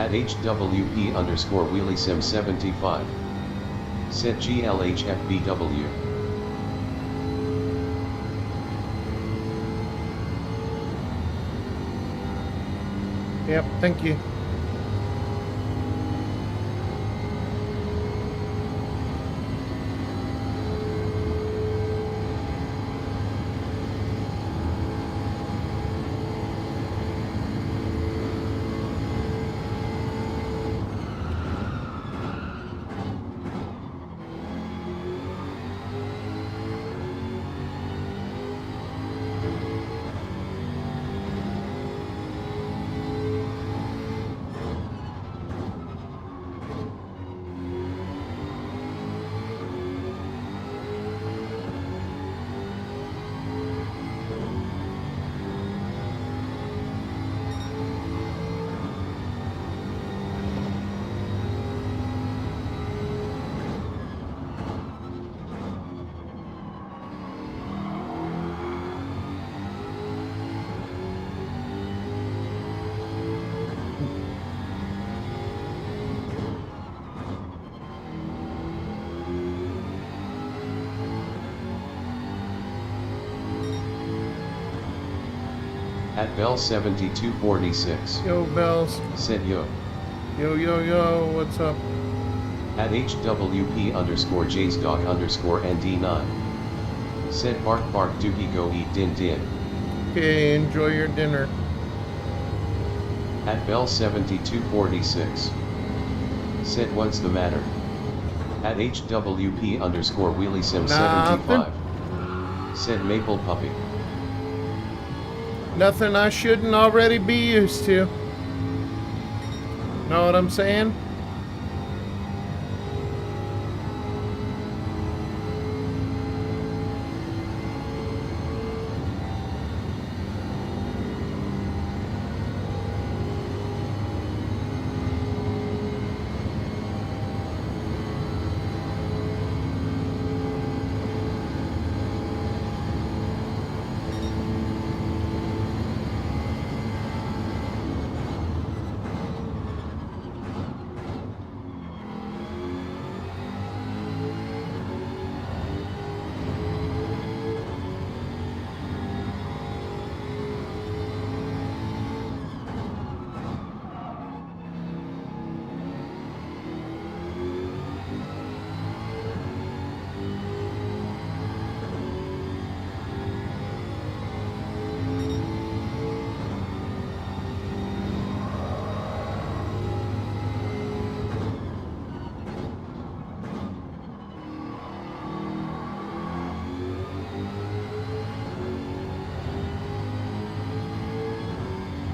At HWP underscore WheelieSim75. Said GLHFBW. Yep, thank you. At Bell7246. Yo, Bells. Said yo. Yo, yo, yo, what's up? At HWP underscore JSDog underscore ND9. Said bark bark dookie go eat din din. Okay, enjoy your dinner. At Bell7246. Said what's the matter? At HWP underscore WheelieSim75. Said maple puppy. Nothing I shouldn't already be used to. Know what I'm saying?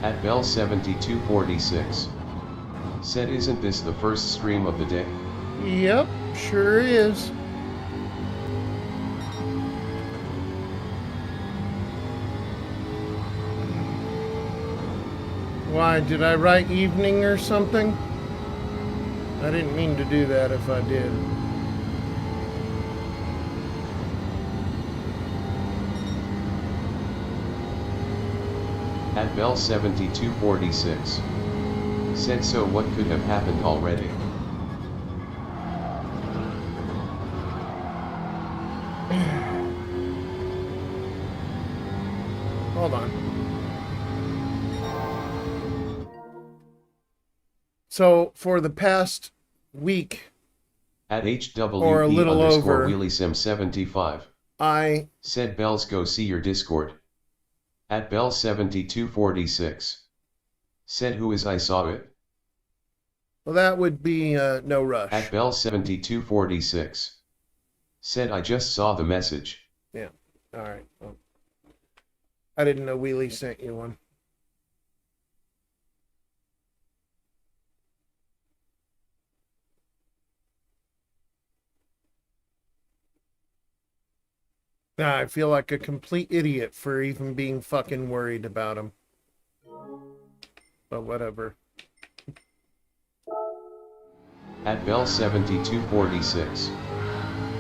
At Bell7246. Said isn't this the first stream of the day? Yep, sure is. Why, did I write evening or something? I didn't mean to do that if I did. At Bell7246. Said so what could have happened already? Hold on. So, for the past week, At HWP or a little underscore over, WheelieSim75. I Said Bells go see your Discord. At Bell7246. Said who is I saw it? well, that would be No Rush. At Bell7246. Said I just saw the message. Yeah, alright. Well, I didn't know Wheelie sent you one. Nah, I feel like a complete idiot for even being fucking worried about him. But whatever. At Bell7246.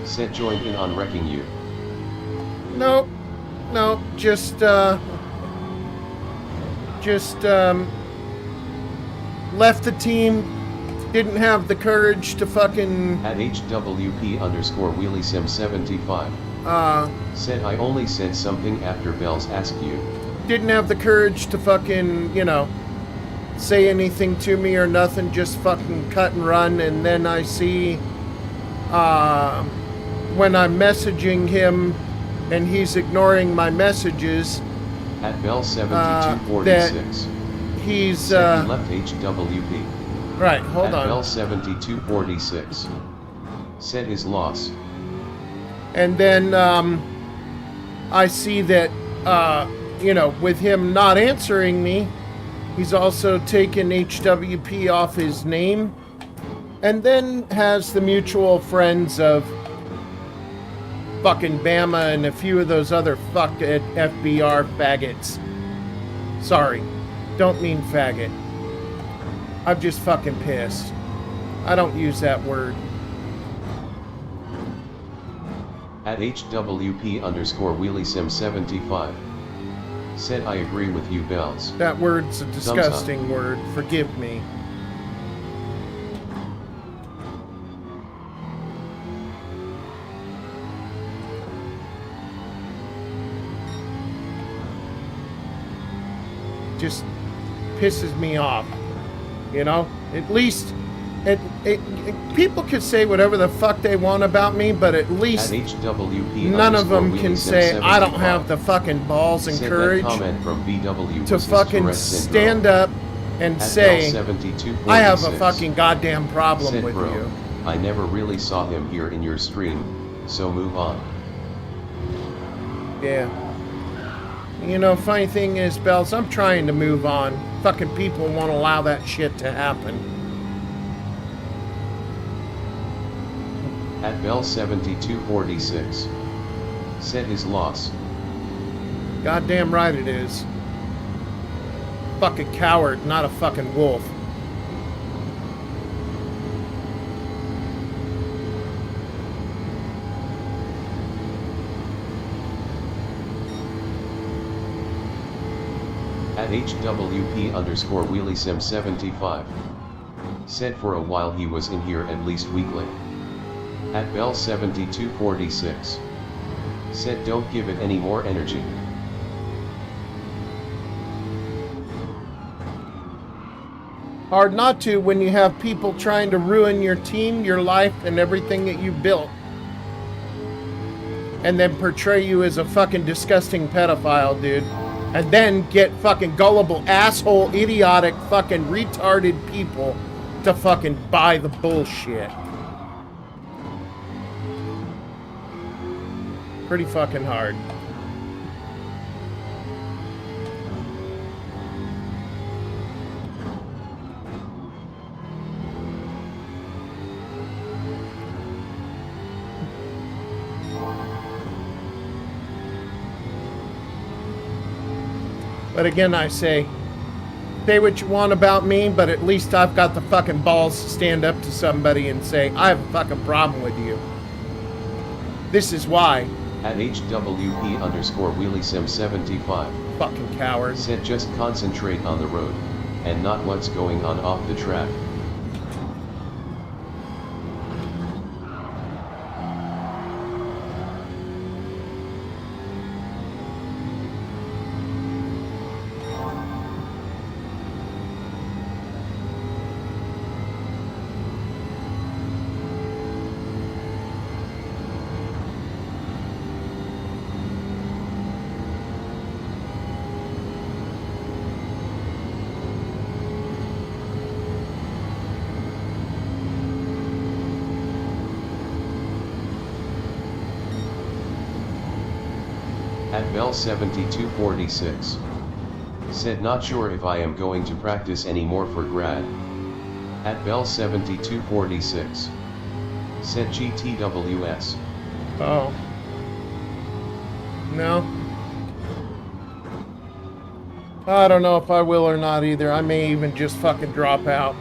Said joined in on wrecking you. Nope. Nope. Just left the team, didn't have the courage to fucking, At HWP underscore WheelieSim75. Said I only said something after Bells asked you. didn't have the courage to fucking, you know, say anything to me or nothing, just fucking cut and run. And then I see, when I'm messaging him and he's ignoring my messages, At Bell7246. he's, Said he left HWP. right, hold At on. Bell7246. Said his loss. And then, I see that, you know, with him not answering me, he's also taken HWP off his name, and then has the mutual friends of fucking Bama and a few of those other fucked FBR faggots. Sorry, don't mean faggot. I'm just fucking pissed. I don't use that word. At HWP underscore WheelieSim75. Said I agree with you, Bells. That word's a disgusting word. Forgive me. Just pisses me off. You know? At least people could say whatever the fuck they want about me, but at At least HWP none of them can say WheelieSim75. I don't have the fucking balls and Said courage that comment from BW to was his fucking Tourette's stand syndrome. up and At say Bell7246. I have a fucking goddamn problem Said, with bro, you. I never really saw him here in your stream, so move on. Yeah. You know, funny thing is, Bells, I'm trying to move on. Fucking people won't allow that shit to happen. At Bell7246. Said his loss. Goddamn right it is. Fucking coward, not a fucking wolf. At HWP underscore WheelieSim75. Said for a while he was in here at least weekly. At Bell7246. Said don't give it any more energy. Hard not to when you have people trying to ruin your team, your life, and everything that you built. And then portray you as a fucking disgusting pedophile, dude. And then get fucking gullible, asshole, idiotic, fucking retarded people to fucking buy the bullshit. Pretty fucking hard. But again, I say what you want about me, but at least I've got the fucking balls to stand up to somebody and say, I have a fucking problem with you. This is why. At HWP underscore WheelieSim75. Fucking coward. Said just concentrate on the road, and not what's going on off the track. At Bell7246. Said not sure if I am going to practice anymore for grad. At Bell7246. Said GTWS. Oh. No. I don't know if I will or not either. I may even just fucking drop out.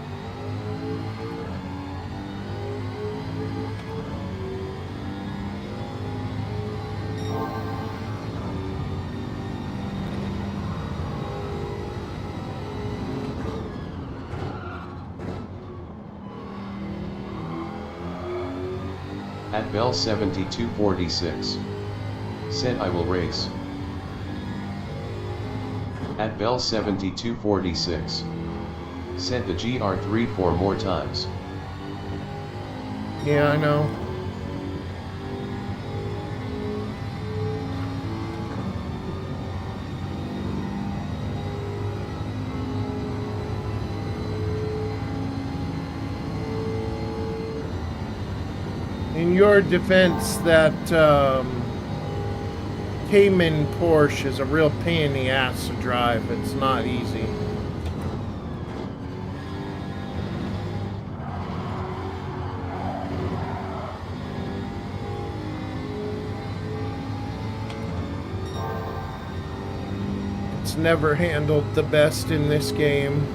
At Bell 7246. Said I will race. At Bell 7246. Said the GR3 4 more times. Yeah, I know. In your defense, that Cayman Porsche is a real pain in the ass to drive. It's not easy. It's never handled the best in this game.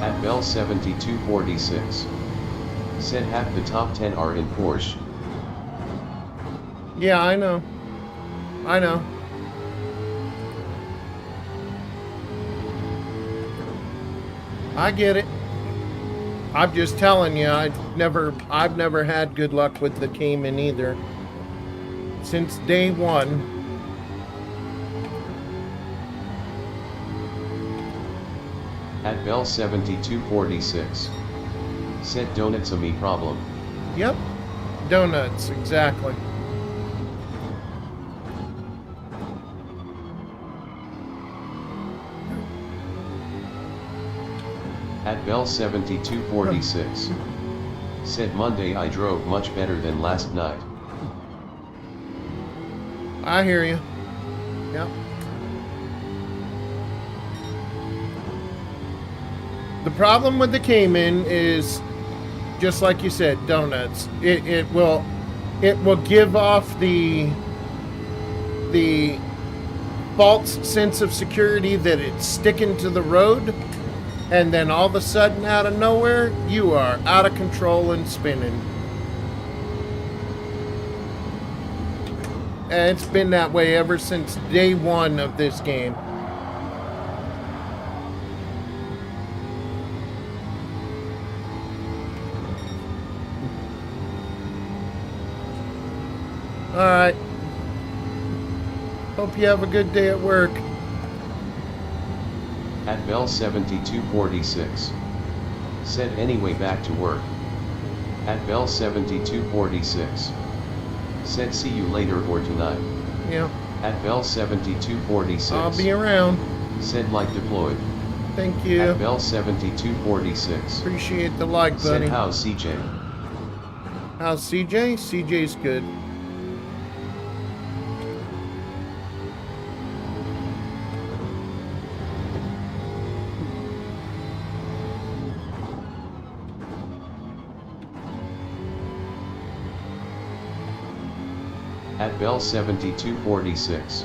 At Bell 7246. Said half the top 10 are in Porsche. Yeah, I know. I know. I get it. I'm just telling you, I've never had good luck with the Cayman either. Since day one. At Bell 7246. Said donuts a me problem. Yep. Donuts, exactly. At Bell 7246. Said Monday I drove much better than last night. I hear you. Yep. The problem with the Cayman is, just like you said, donuts. It will give off the false sense of security that it's sticking to the road, and then all of a sudden, out of nowhere, you are out of control and spinning. And it's been that way ever since day one of this game. Alright. Hope you have a good day at work. At Bell 7246. Said anyway back to work. At Bell 7246. Said see you later or tonight. Yeah. At Bell 7246. I'll be around. Said like deployed. Thank you. At Bell 7246. Appreciate the like, buddy. Said how's CJ? How's CJ? CJ's good. At Bell 7246.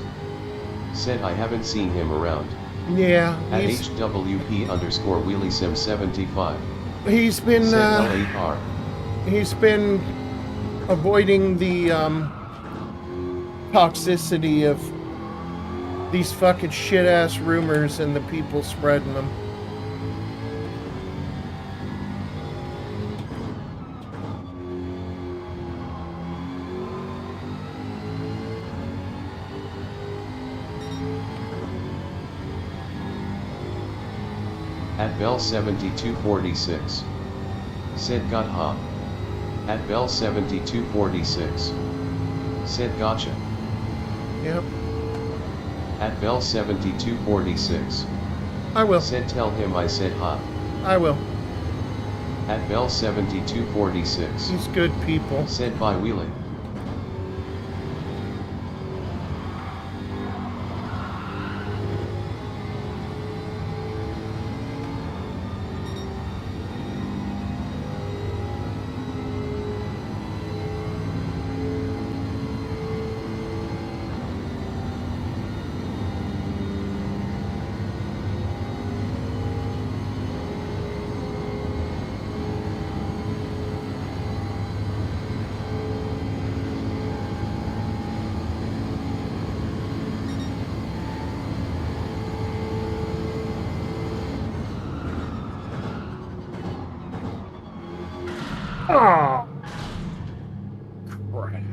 Said I haven't seen him around. Yeah. At HWP underscore Wheelie Sim 75. He's been Said LAR. he's been avoiding the toxicity of these fucking shit ass rumors and the people spreading them. At Bell 7246. Said got ha. At Bell 7246. Said gotcha. Yep. At Bell 7246. I will. Said tell him I said ha. I will. At Bell 7246. He's good people. Said by Wheeling. Oh, crap.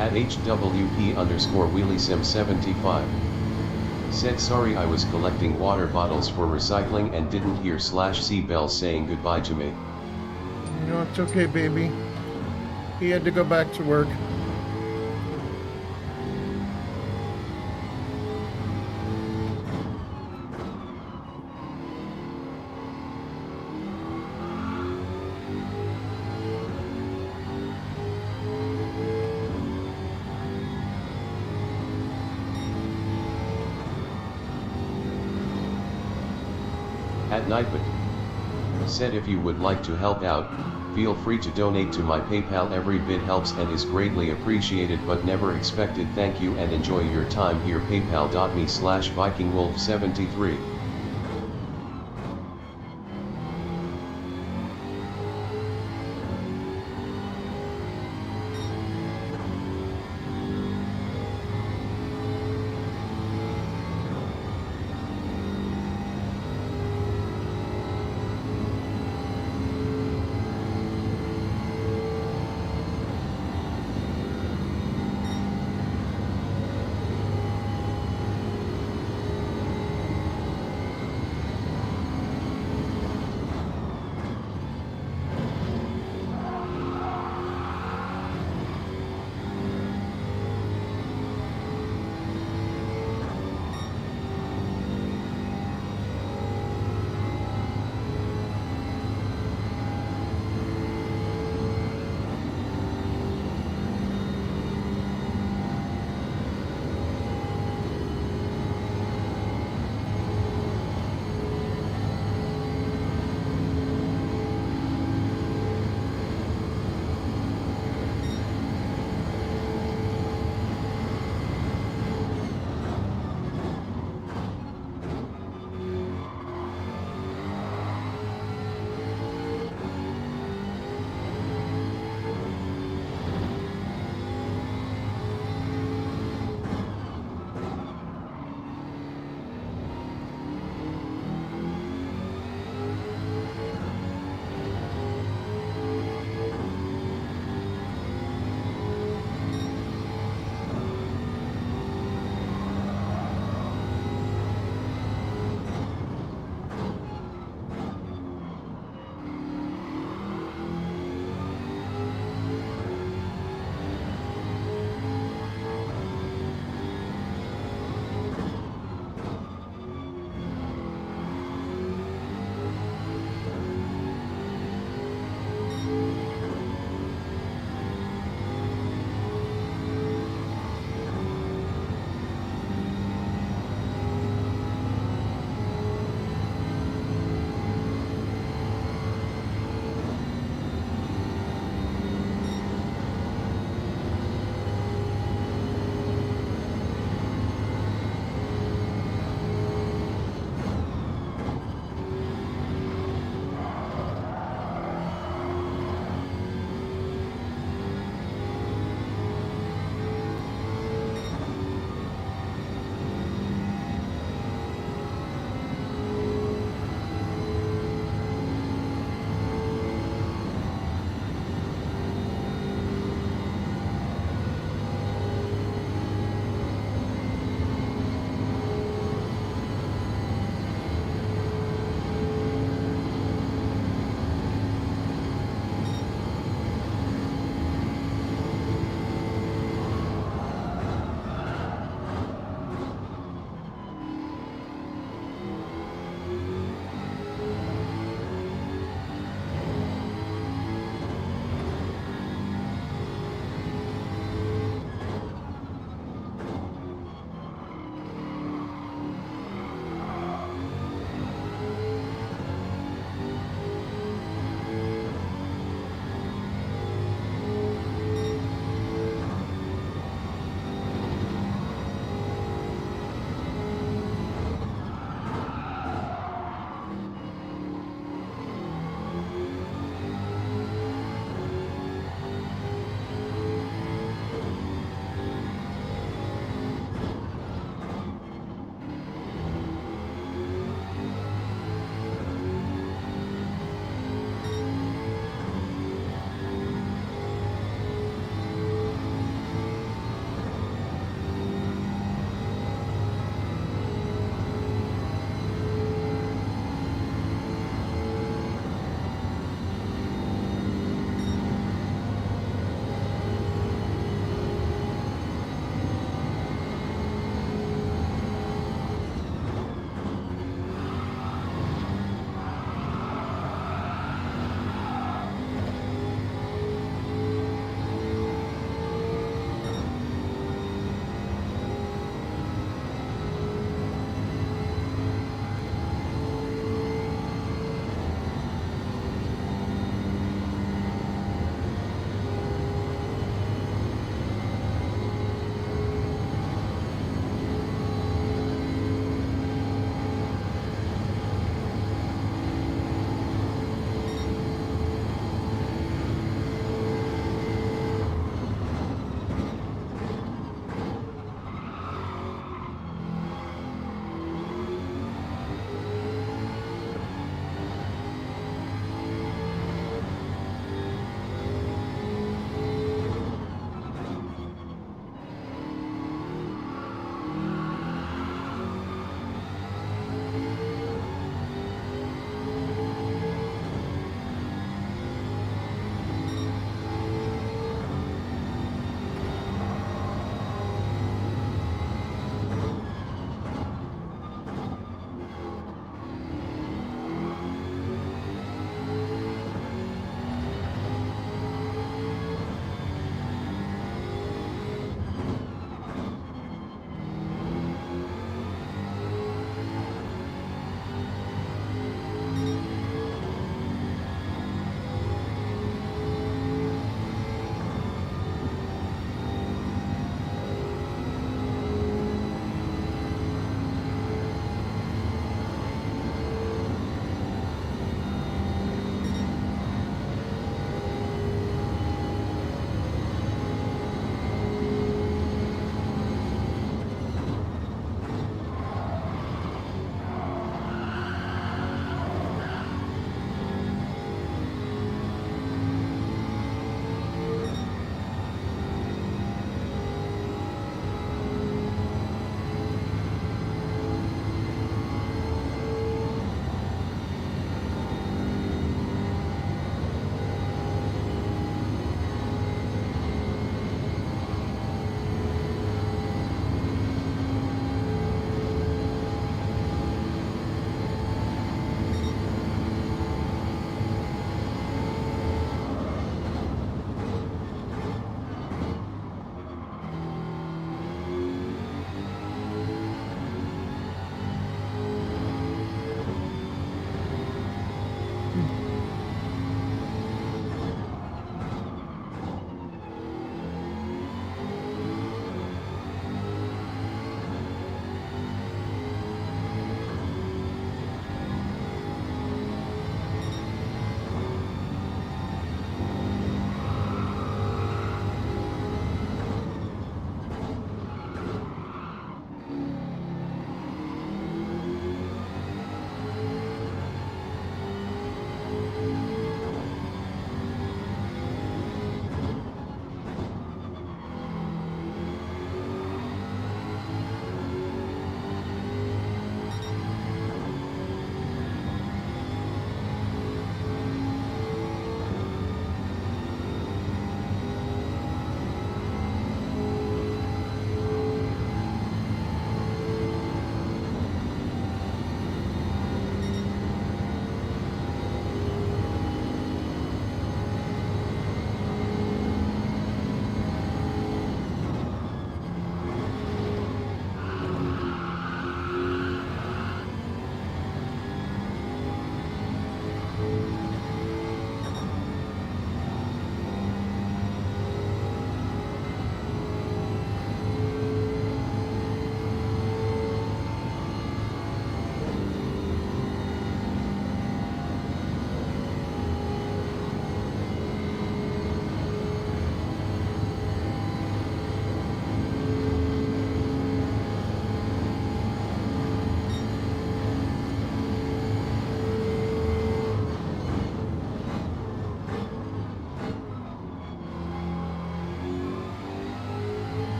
At HWP_WheelieSim75. Said sorry I was collecting water bottles for recycling and didn't hear /C Bell saying goodbye to me. No, it's okay, baby. He had to go back to work. At Nightbot. Said if you would like to help out, feel free to donate to my PayPal. Every bit helps and is greatly appreciated but never expected. Thank you and enjoy your time here. PayPal.me/VikingWolf73.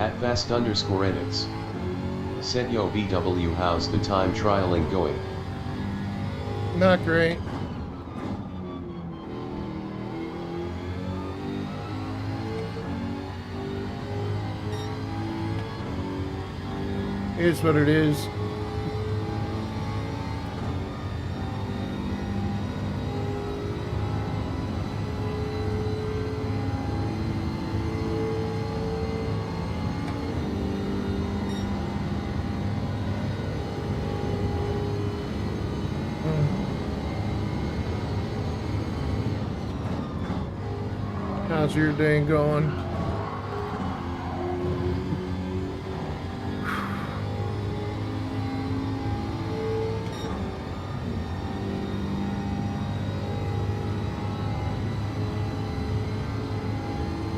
At fast underscore edits. Said yo BW, how's the time trialing going? Not great. Here's what it is. How's your day going?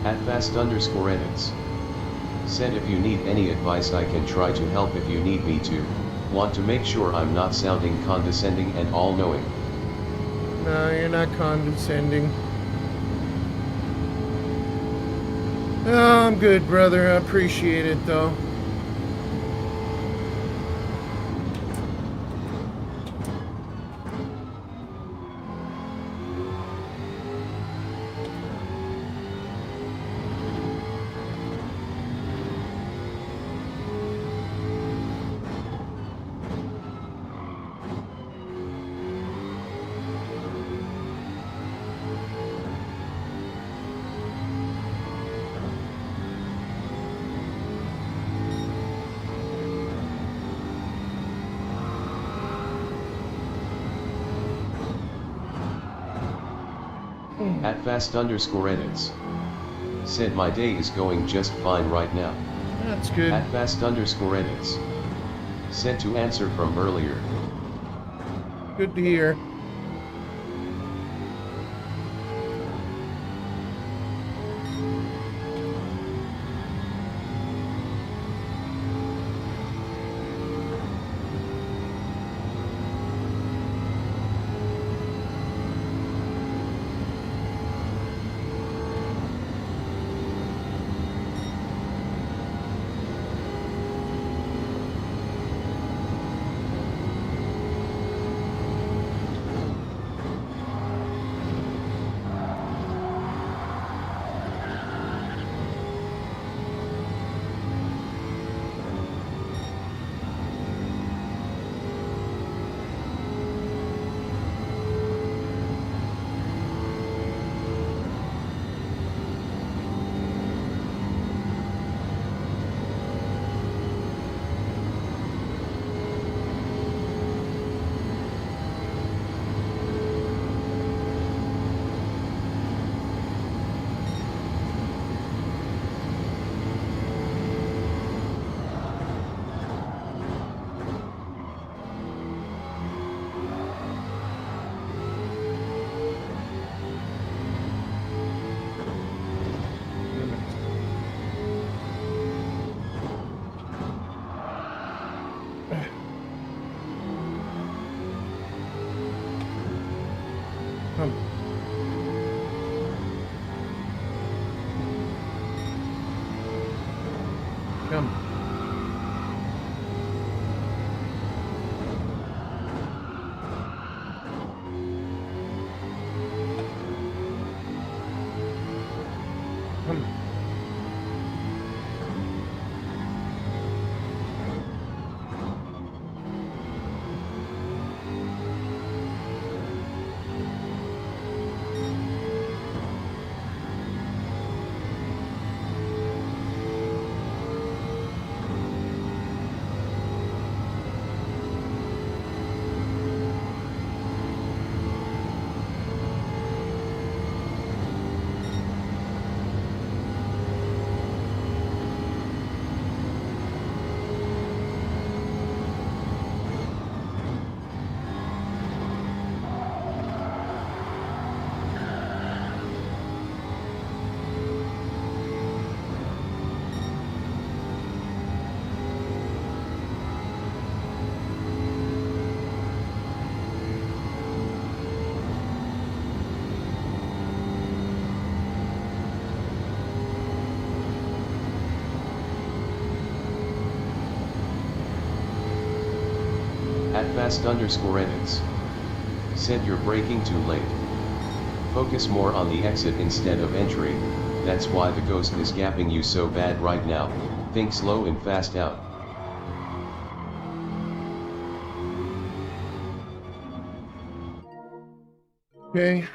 At fast underscore edits. Said if you need any advice I can try to help if you need me to. Want to make sure I'm not sounding condescending and all-knowing. No, you're not condescending. Oh, I'm good, brother. I appreciate it, though. At fast underscore edits. Said my day is going just fine right now. That's good. At fast underscore edits. Said to answer from earlier. Good to hear. Come. Come. At fast_edits. Said you're braking too late. Focus more on the exit instead of entry, that's why the ghost is gapping you so bad right now, think slow and fast out. Okay.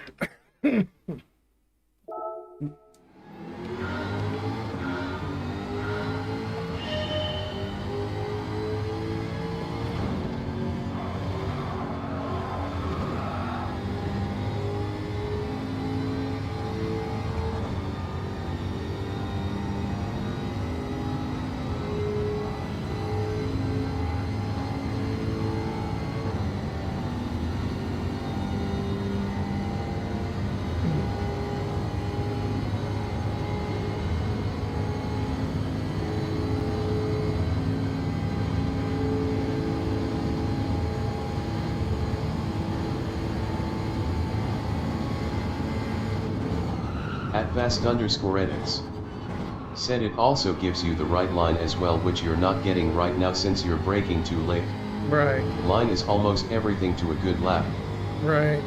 At fast_edits. Said it also gives you the right line as well, which you're not getting right now since you're braking too late. Right. Line is almost everything to a good lap. Right.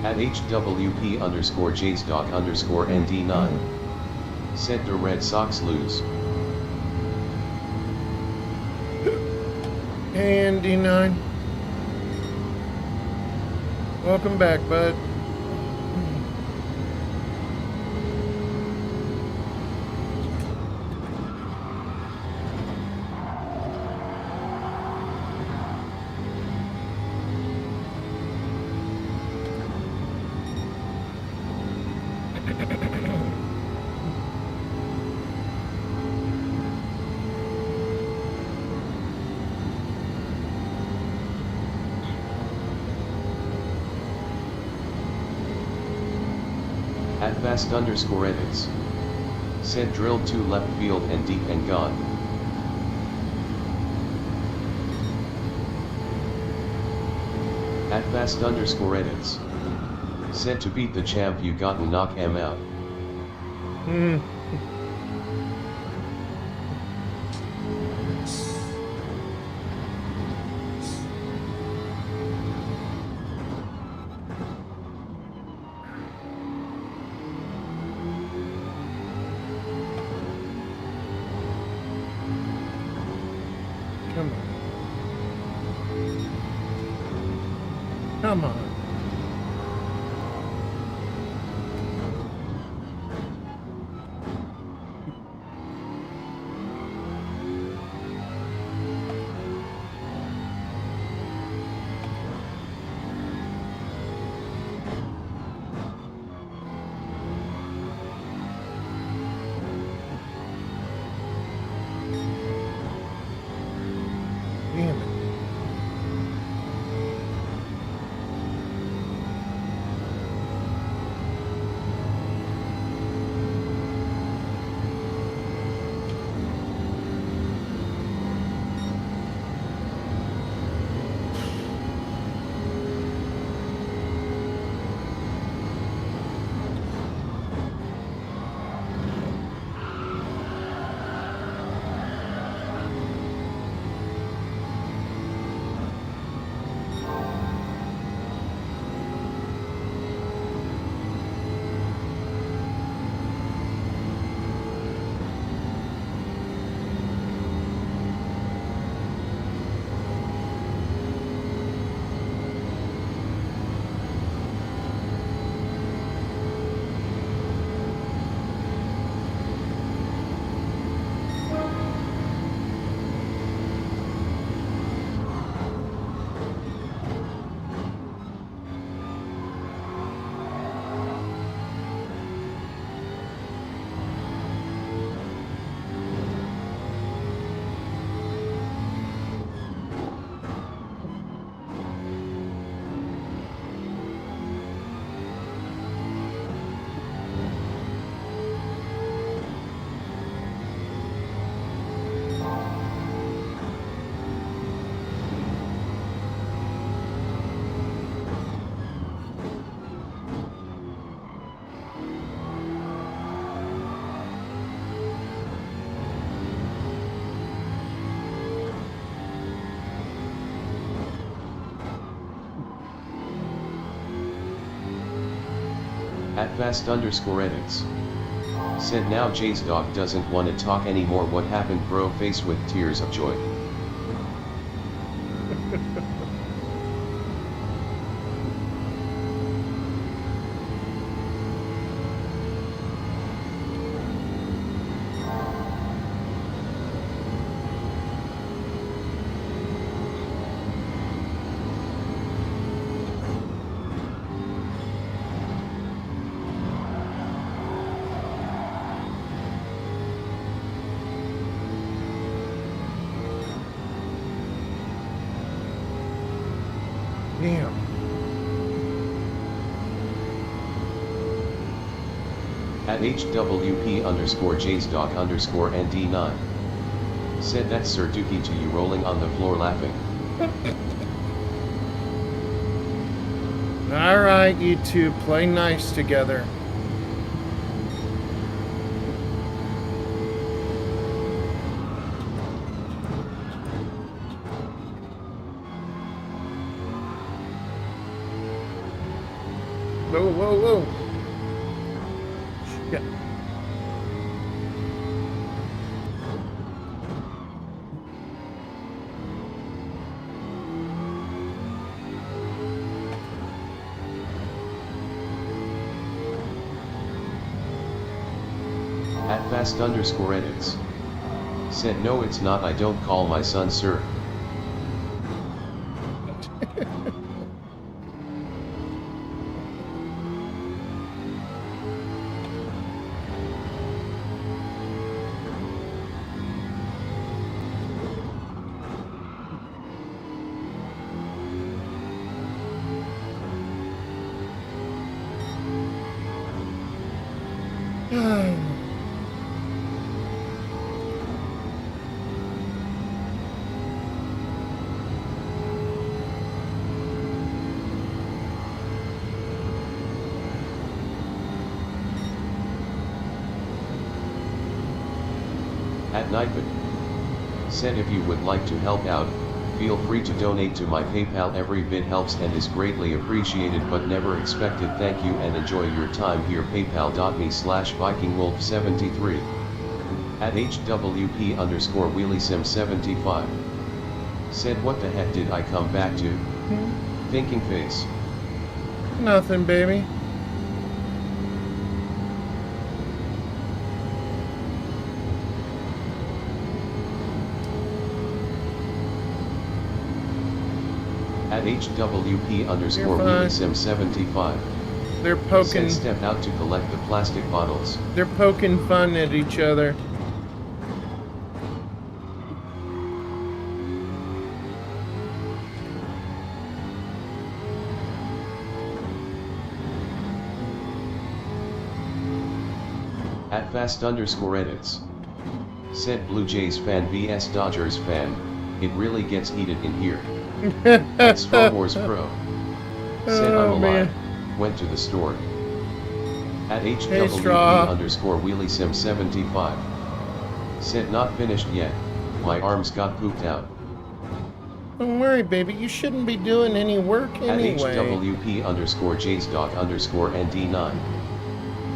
At HWP_JSDoc_ND9. Said the Red Sox lose. And D9. Welcome back, bud. At fast_edits. Said drilled to left field and deep and gone. At fast_edits. Said to beat the champ you gotta knock him out. Come on. Come on. Damn it. At fast underscore edits. Said now Jay's dog doesn't want to talk anymore. What happened, bro? Face with tears of joy. Damn. At HWP underscore JSDoc underscore ND9. Said that's Sir Dookie to you, rolling on the floor laughing. Alright, you two, play nice together. Whoa, whoa, whoa. Shit. At fast underscore edits. Said no it's not, I don't call my son sir. At Nightman. Said if you would like to help out, feel free to donate to my PayPal. Every bit helps and is greatly appreciated but never expected. Thank you and enjoy your time here. PayPal.me/VikingWolf73. At HWP underscore WheelieSim75. Said what the heck did I come back to? Thinking face. Nothing, baby. At HWP underscore WheelieSim75. They're poking. Said step out to collect the plastic bottles. They're poking fun at each other. At fast underscore edits. Said Blue Jays fan vs Dodgers fan. It really gets heated in here. At Star Wars Pro. Said I'm alive. Went to the store. At HWP underscore WheelieSim75. Said not finished yet. My arms got pooped out. Don't worry, baby. You shouldn't be doing any work anyway. At HWP underscore JSDoc underscore ND9.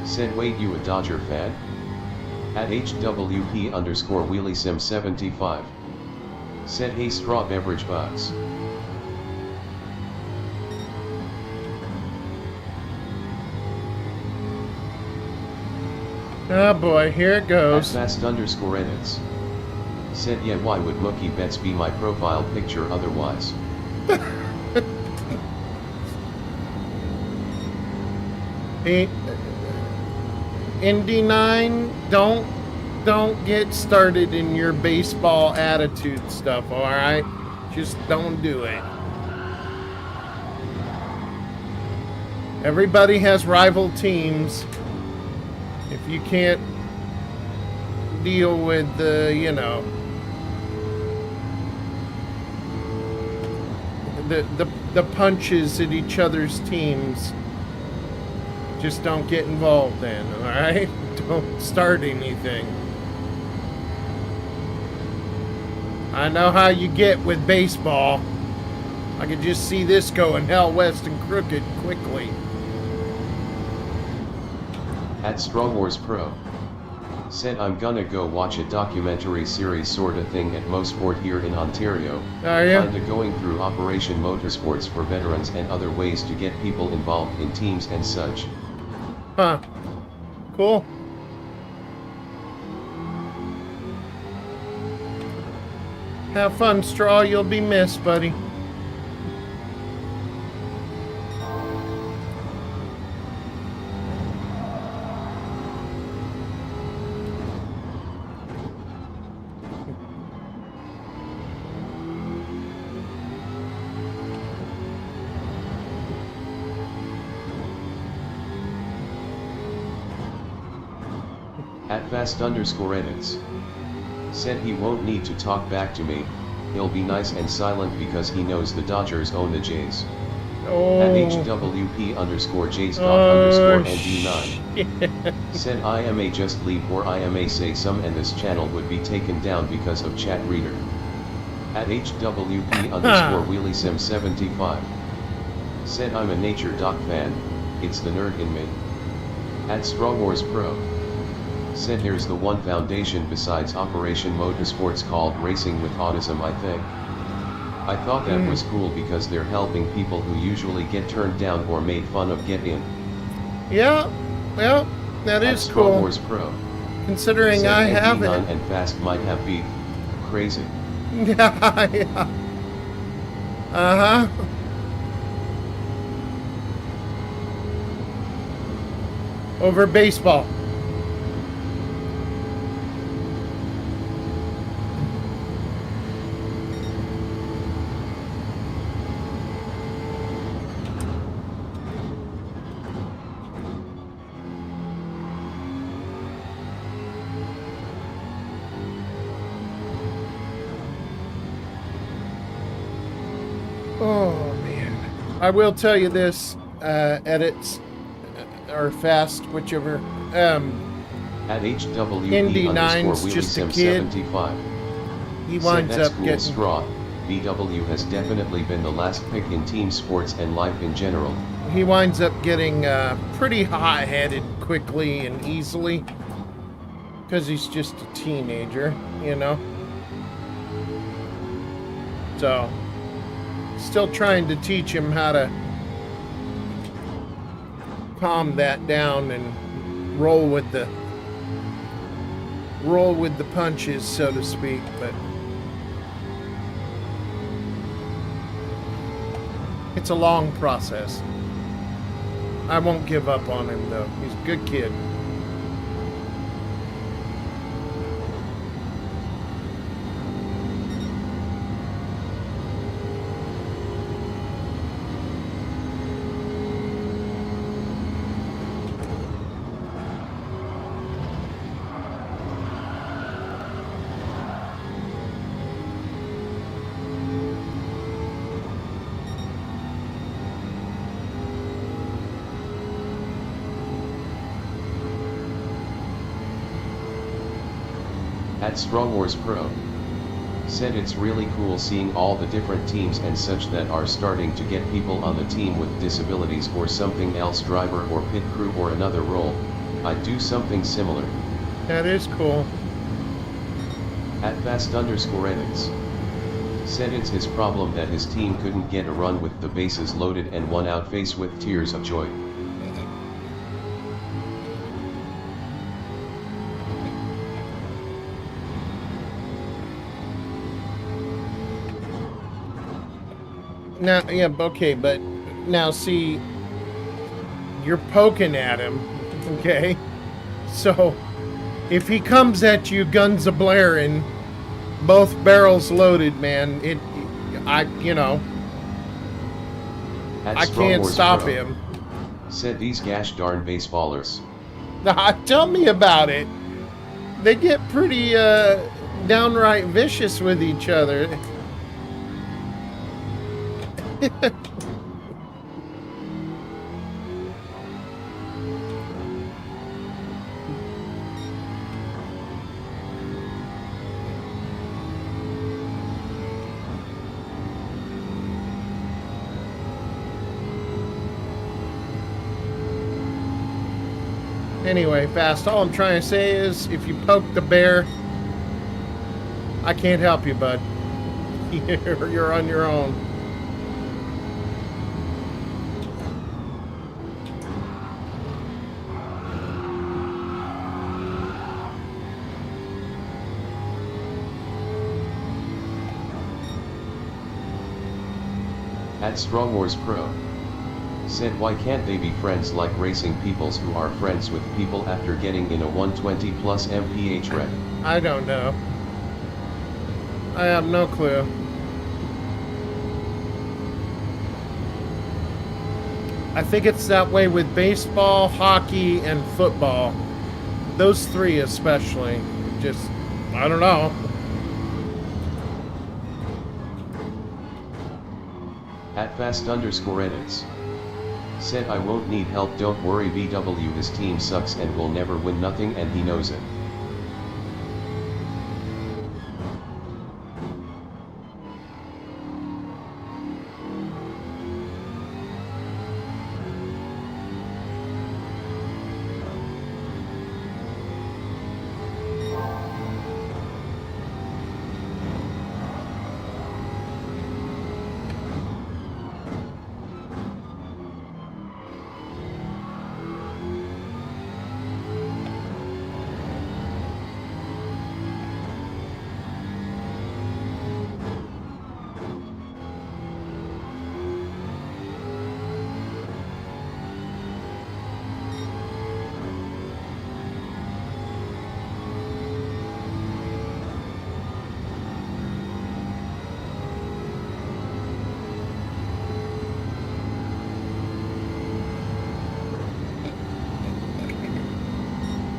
Said wait, you a Dodger fan? At HWP underscore WheelieSim75. Said hey, straw beverage box. Oh boy, here it goes. At fast underscore edits. Said yeah, why would Mookie Betts be my profile picture otherwise? Hey, ND9, don't get started in your baseball attitude stuff, alright? Just don't do it. Everybody has rival teams. If you can't deal with the, you know, the punches at each other's teams, just don't get involved then, alright? Don't start anything. I know how you get with baseball. I could just see this going hell west and crooked quickly. At Strong Wars Pro. Said I'm gonna go watch a documentary series sorta thing at Mosport here in Ontario. Are you? Kinda going through Operation Motorsports for veterans and other ways to get people involved in teams and such. Huh. Cool. Have fun, Straw. You'll be missed, buddy. At fast_edits. Said he won't need to talk back to me, he'll be nice and silent because he knows the Dodgers own the Jays. Oh. At HWP_Jays._ND9. Said IMA just leave or IMA say some and this channel would be taken down because of chat reader. At HWP_WheelieSim75. Said I'm a nature doc fan, it's the nerd in me. At Strong Wars Pro. Said here's the one foundation besides Operation Motorsports called Racing with Autism I think. I thought that was cool because they're helping people who usually get turned down or made fun of get in. Yeah, well, that At is Strong cool. Wars Pro. Considering Said I have ND9 it. and Fast might have beef. Crazy. Yeah. Uh-huh. Over baseball. Oh, man. I will tell you this, edits, or fast, whichever. At ND9's just a kid. HWP_WheelieSim75. He Said winds that's up cool getting... straw. BW has definitely been the last pick in team sports and life in general. He winds up getting pretty hot-headed quickly and easily. Because he's just a teenager, you know? So... Still trying to teach him how to calm that down and roll with the punches, so to speak, but it's a long process. I won't give up on him though. He's a good kid. At Strong Wars Pro. Said it's really cool seeing all the different teams and such that are starting to get people on the team with disabilities or something else, driver or pit crew or another role. I'd do something similar. That is cool. At fast_edits. Said it's his problem that his team couldn't get a run with the bases loaded and one out, face with tears of joy. Now, yeah, okay, but now see, you're poking at him, okay? So, if he comes at you guns a-blaring, both barrels loaded, man, you know, At I Strong can't Wars stop Pro. him. Said these gosh darn baseballers. Tell me about it. They get pretty, downright vicious with each other. Anyway, Fast, all I'm trying to say is if you poke the bear, I can't help you, bud. You're on your own. At Strong Wars Pro said, why can't they be friends like racing peoples who are friends with people after getting in a 120 plus mph wreck? I don't know. I have no clue. I think it's that way with baseball, hockey, and football. Those three especially. Just, I don't know. At fast_edits said, I won't need help, don't worry BW, his team sucks and will never win nothing and he knows it.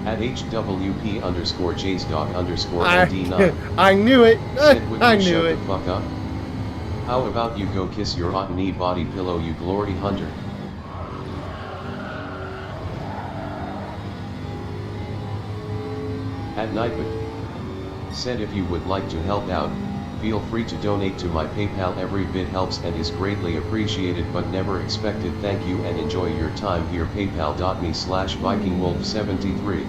At HWP_JSDog_ND9 I knew it. said, would I you knew shut it. the fuck up? How about you go kiss your knee body pillow, you glory hunter? At Nightwood said, if you would like to help out, feel free to donate to my PayPal, every bit helps and is greatly appreciated but never expected, thank you and enjoy your time here, paypal.me/vikingwolf73.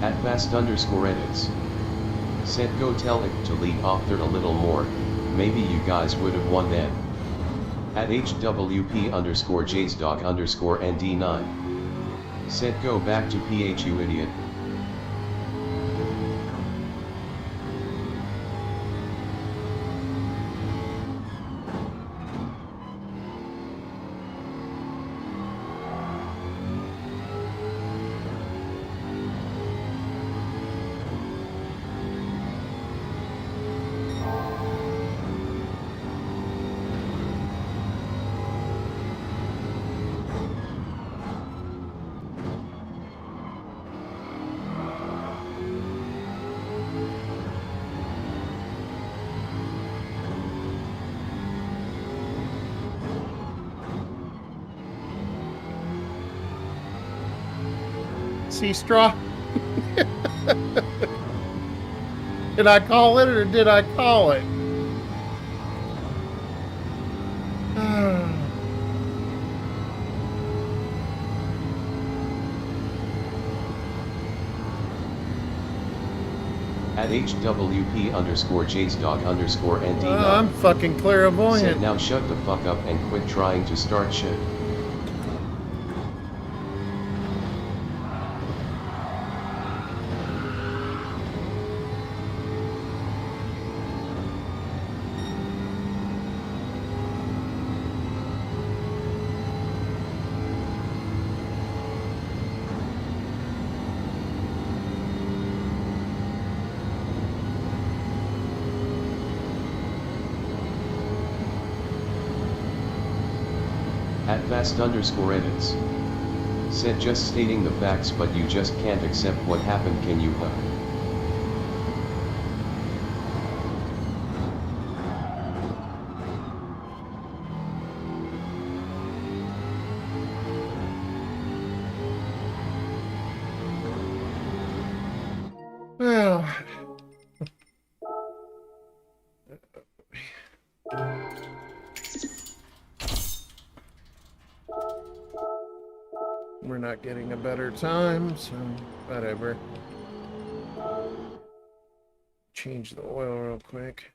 At fast_edits said, go tell it to lead off there a little more, maybe you guys would have won then. At HWP_JSDog_ND9 said, go back to PH, you idiot. See, Straw? Did I call it or did I call it? At HWP_JSDog_ND9 I'm fucking clairvoyant. said, now shut the fuck up and quit trying to start shit. At fast_edits said, just stating the facts but you just can't accept what happened, can you huh? Well, We're not getting a better time, so whatever. Change the oil real quick.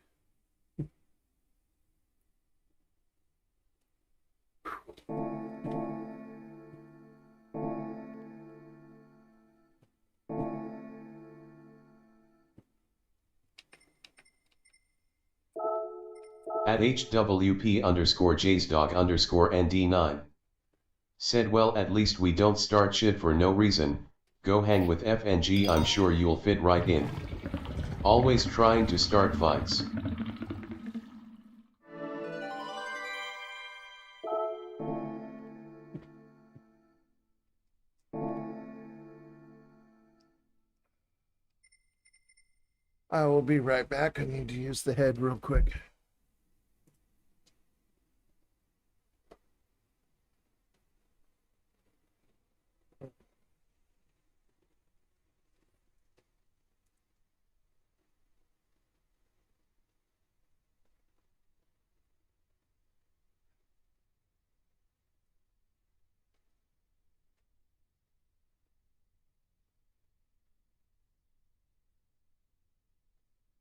At HWP underscore JSDog underscore ND9. Said well at least we don't start shit for no reason, go hang with FNG, I'm sure you'll fit right in. Always trying to start fights. I will be right back. I need to use the head real quick.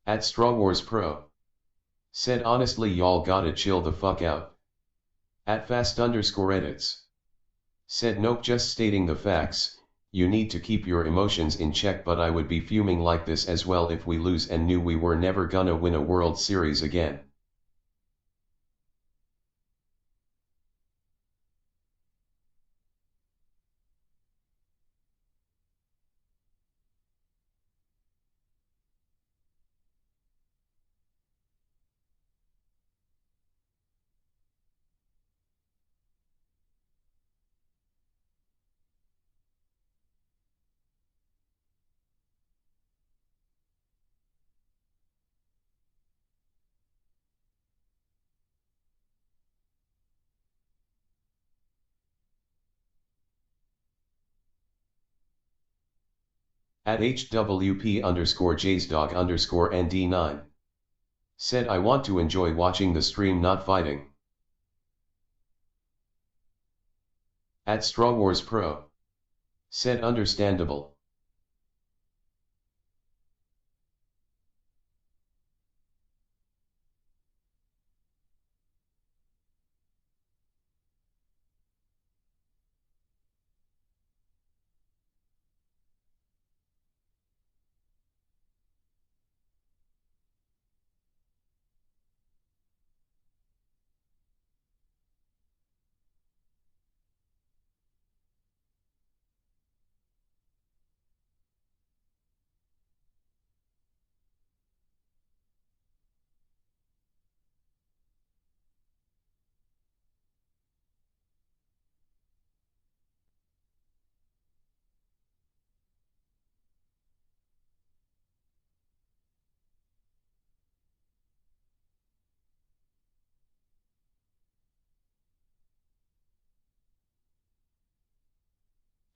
At Strong Wars Pro. Said honestly y'all gotta chill the fuck out. At fast underscore edits. Said nope, just stating the facts, you need to keep your emotions in check, but I would be fuming like this as well if we lose and knew we were never gonna win a World Series again. At HWP underscore JSDog underscore ND9. Said I want to enjoy watching the stream, not fighting. At Strong Wars Pro. Said understandable.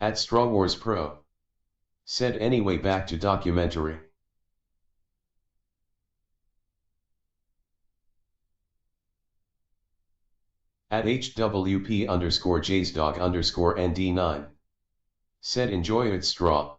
At Strong Wars Pro. Said anyway, back to documentary. At HWP underscore JSDog underscore ND9. Said enjoy it straw.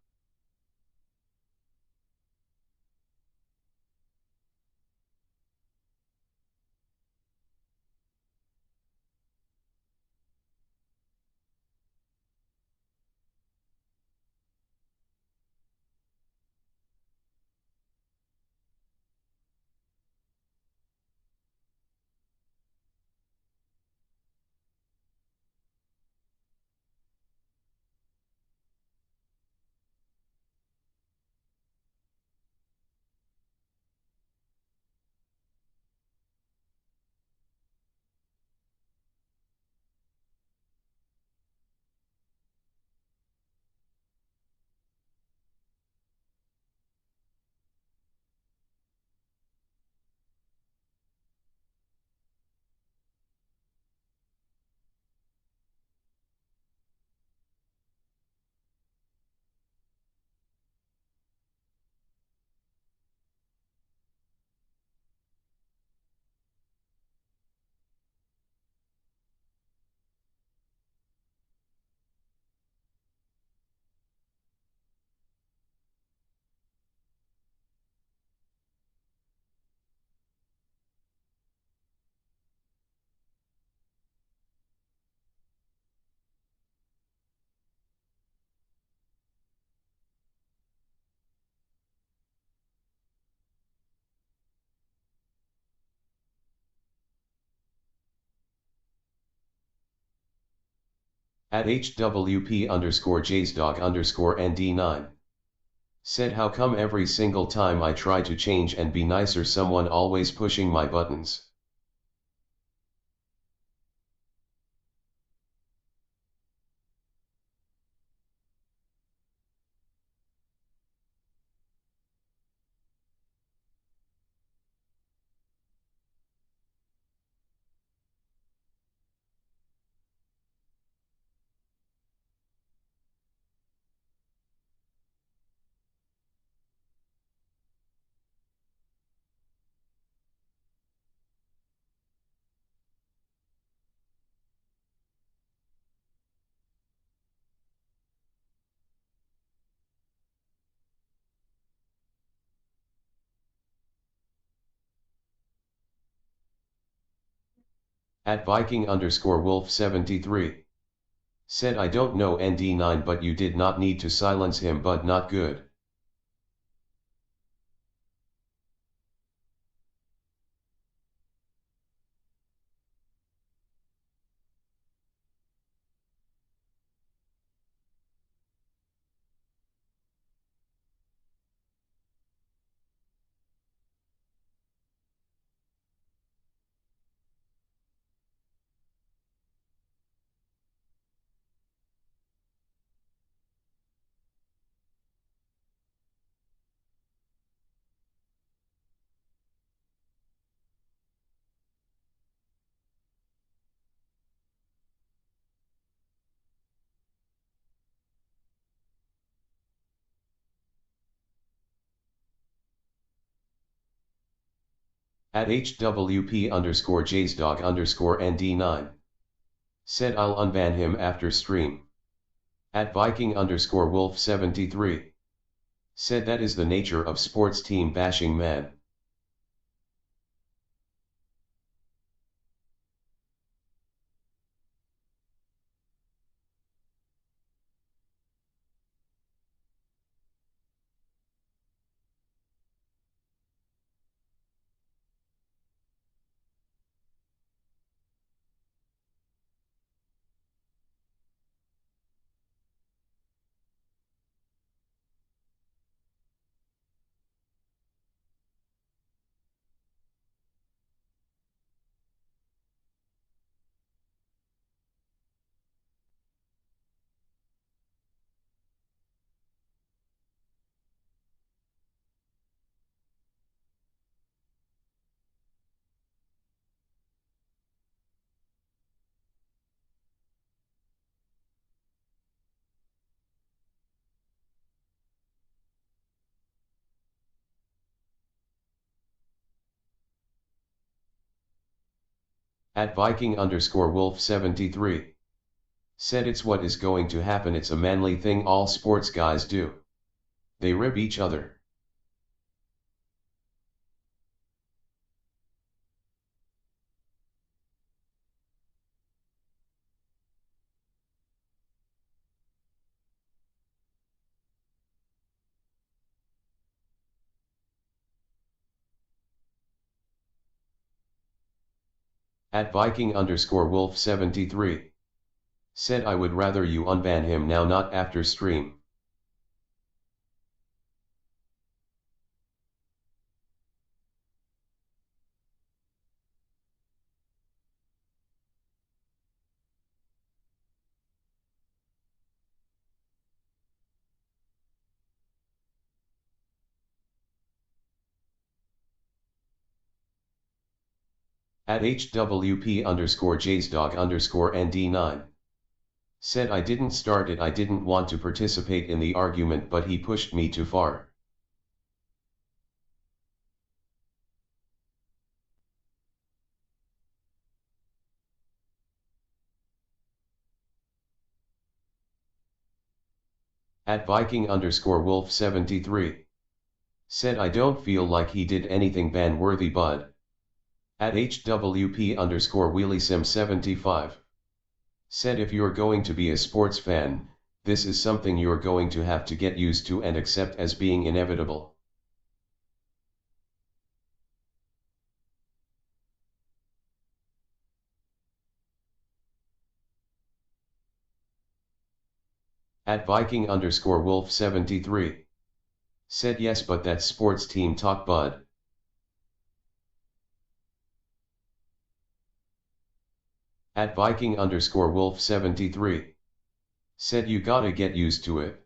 At HWP underscore JSDog underscore ND9. Said how come every single time I try to change and be nicer someone always pushing my buttons. At Viking underscore Wolf 73. Said I don't know ND9 but you did not need to silence him but not good. At HWP underscore JSDog underscore ND9. Said I'll unban him after stream. At Viking underscore Wolf 73. Said that is the nature of sports team bashing, man. At Viking underscore Wolf 73. Said it's what is going to happen, it's a manly thing all sports guys do. They rib each other. At Viking underscore Wolf 73. Said I would rather you unban him now, not after stream. At HWP underscore JSDog underscore ND9. Said I didn't start it, I didn't want to participate in the argument but he pushed me too far. At Viking underscore Wolf 73. Said I don't feel like he did anything ban worthy, bud. At HWP underscore WheelieSim 75. Said if you're going to be a sports fan, this is something you're going to have to get used to and accept as being inevitable. At Viking underscore Wolf 73. Said yes, but that's sports team talk, bud. At Viking underscore Wolf 73. Said you gotta get used to it.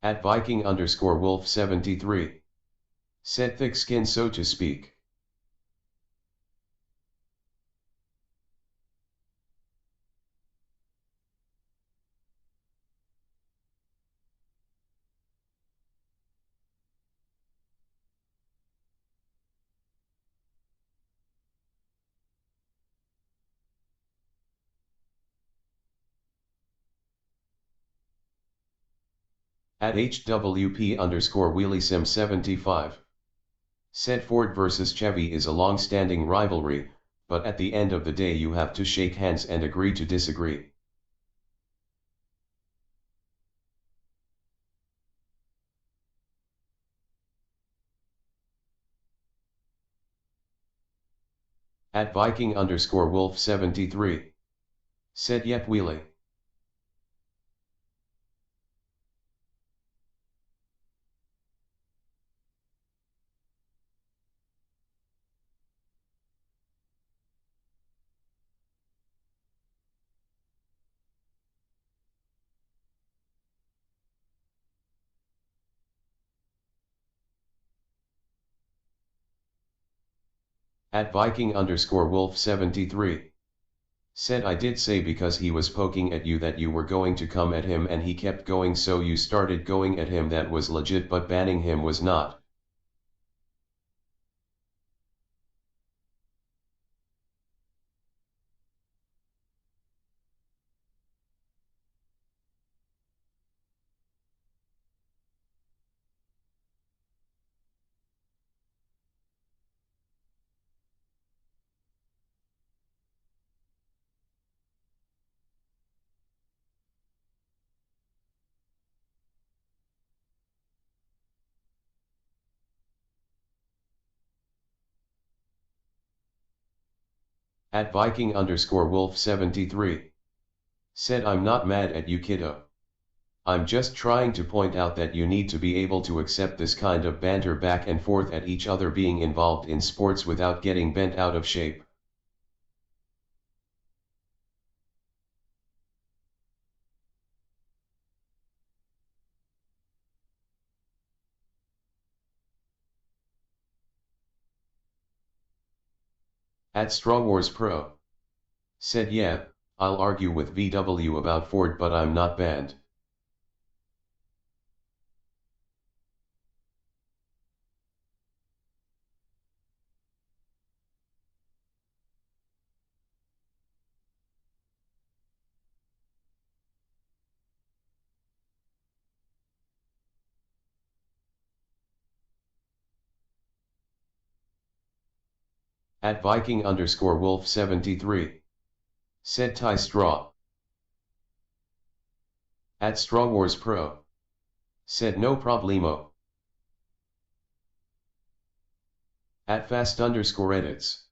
At Viking underscore Wolf 73. Said thick skin, so to speak. At HWP underscore WheelieSim 75. Said Ford vs Chevy is a long-standing rivalry, but at the end of the day you have to shake hands and agree to disagree. At Viking underscore Wolf 73. Said yep, wheelie. At Viking underscore Wolf 73. Said I did say because he was poking at you that you were going to come at him and he kept going, so you started going at him. That was legit, but banning him was not. At Viking underscore Wolf 73. Said I'm not mad at you, kiddo. I'm just trying to point out that you need to be able to accept this kind of banter back and forth at each other being involved in sports without getting bent out of shape. At Straw Wars Pro. Said yeah, I'll argue with VW about Ford, but I'm not banned. At Viking underscore Wolf 73. Said tie straw. At Straw Wars Pro. Said no problemo. At fast underscore edits.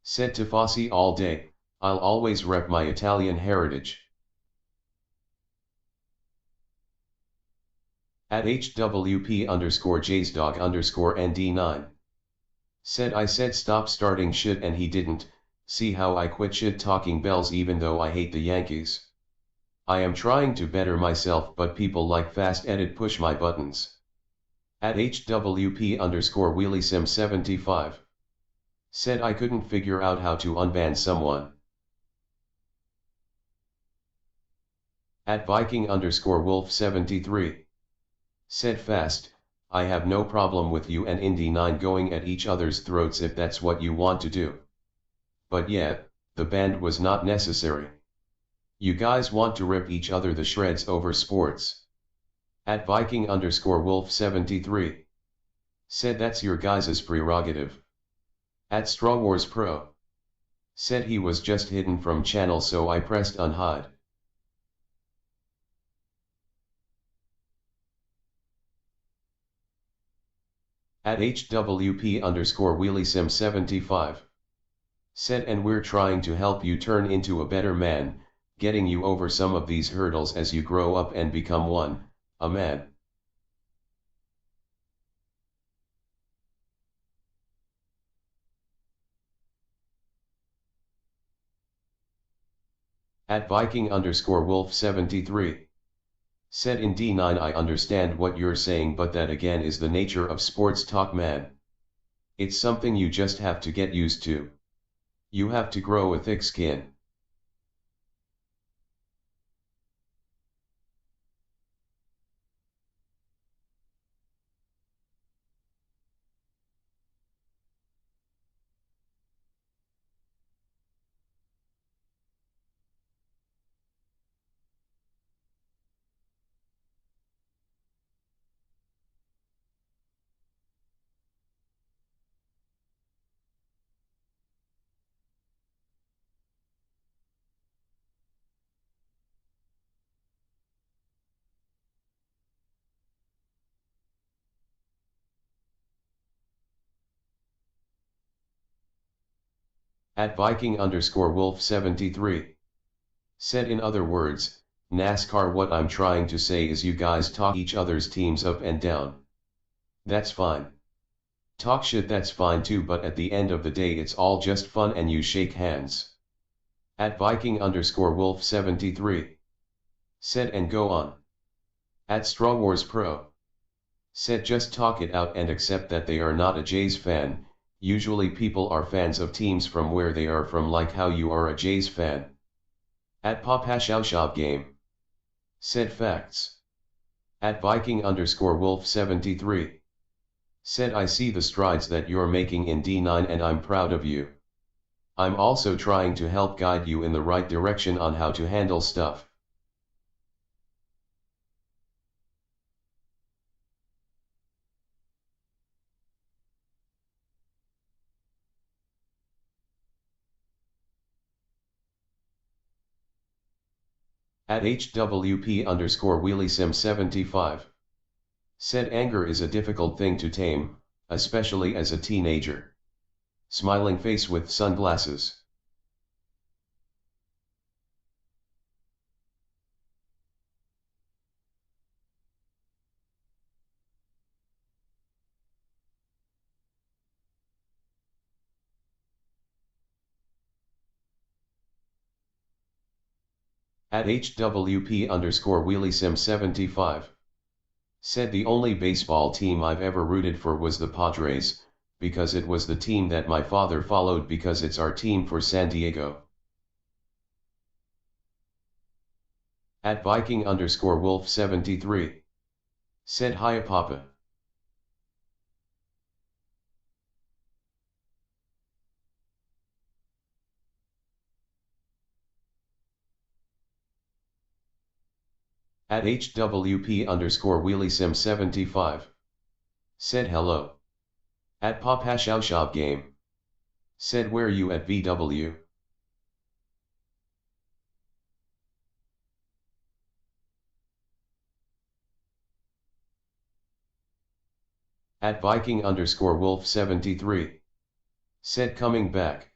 Said Tifosi all day, I'll always rep my Italian heritage. At HWP underscore JSDog underscore ND9. Said I said stop starting shit and he didn't. See how I quit shit talking bells even though I hate the Yankees. I am trying to better myself, but people like fast edit push my buttons. At HWP underscore WheelieSim 75. Said I couldn't figure out how to unban someone. At Viking underscore Wolf 73. Said fast, I have no problem with you and Indy9 going at each other's throats if that's what you want to do. But yeah, the band was not necessary. You guys want to rip each other the shreds over sports. At Viking_Wolf73. Said that's your guys' prerogative. At Straw Wars Pro. Said he was just hidden from channel, so I pressed unhide. At HWP_WheelieSim75. Said and we're trying to help you turn into a better man, getting you over some of these hurdles as you grow up and become a man. At Viking_Wolf73. Said in D9, I understand what you're saying, but that again is the nature of sports talk, man. It's something you just have to get used to. You have to grow a thick skin. At Viking_Wolf73. Said in other words, NASCAR, what I'm trying to say is you guys talk each other's teams up and down. That's fine. Talk shit, that's fine too, but at the end of the day it's all just fun and you shake hands. At Viking_Wolf73. Said and go on. At Straw Wars Pro. Said just talk it out and accept that they are not a Jays fan. Usually people are fans of teams from where they are from, like how you are a Jays fan. At Pop_Shop Game. Said facts. At Viking_Wolf73. Said I see the strides that you're making in D9 and I'm proud of you. I'm also trying to help guide you in the right direction on how to handle stuff. At HWP_WheelieSim75. Said anger is a difficult thing to tame, especially as a teenager. Smiling face with sunglasses. At HWP_WheelieSim75. Said the only baseball team I've ever rooted for was the Padres, because it was the team that my father followed because it's our team for San Diego. At Viking_Wolf73. Said hiya papa. At HWP_WheelieSim75. Said hello. At Pop_Shop Game. Said where you at VW? At Viking_Wolf73. Said coming back.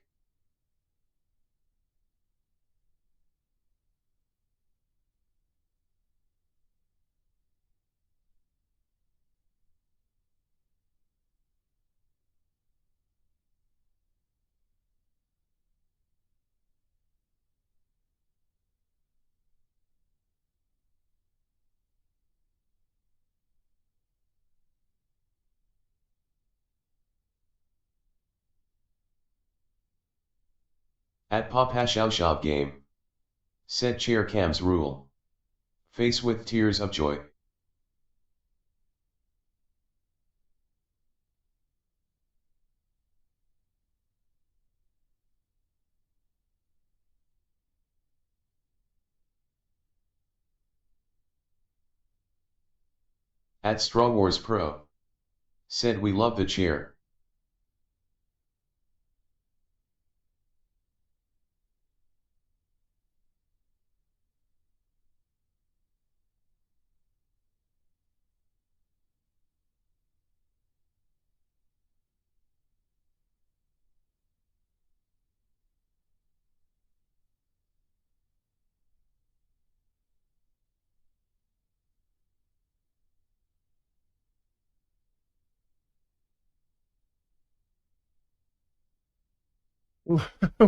At Pop_Shop Game. Said chair cams rule. Face with tears of joy. At Strong Wars Pro. Said we love the chair.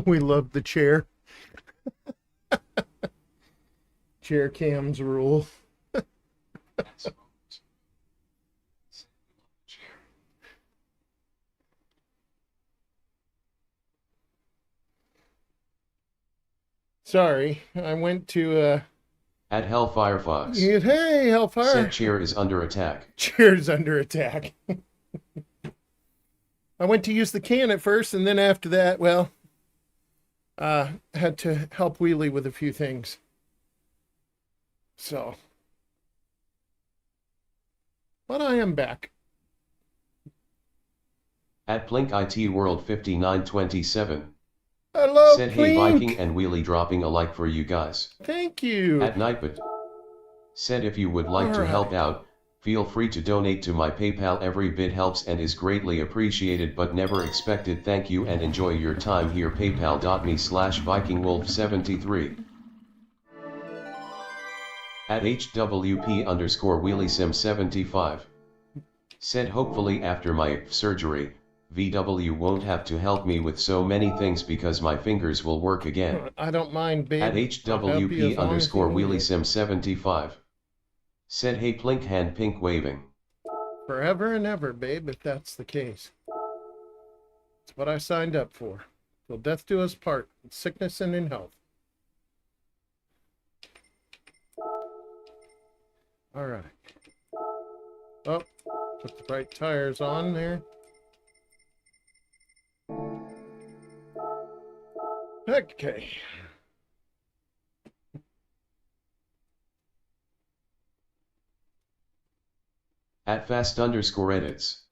We love the chair. Chair cams rule. Sorry, I went to At Hellfire Fox. hey, Hellfire. Said chair is under attack. Chair's under attack. I went to use the can at first, and then after that, well, had to help Wheelie with a few things. So, but I am back. At Plink IT World 5927. Hello, Said Plink. hey Viking and Wheelie dropping a like for you guys. Thank you. At Nightbot. Said if you would like to help out, feel free to donate to my PayPal. Every bit helps and is greatly appreciated but never expected. Thank you and enjoy your time here. PayPal.me/VikingWolf73. At HWP_WheelieSim75. Said hopefully after my surgery, VW won't have to help me with so many things because my fingers will work again. I don't mind, babe. At HWP_WheelieSim75. Said hey Plink hand pink waving. Forever and ever, babe, if that's the case. It's what I signed up for. Till death do us part, in sickness and in health. All right. Oh, put the right tires on there. Okay. At fast_edits.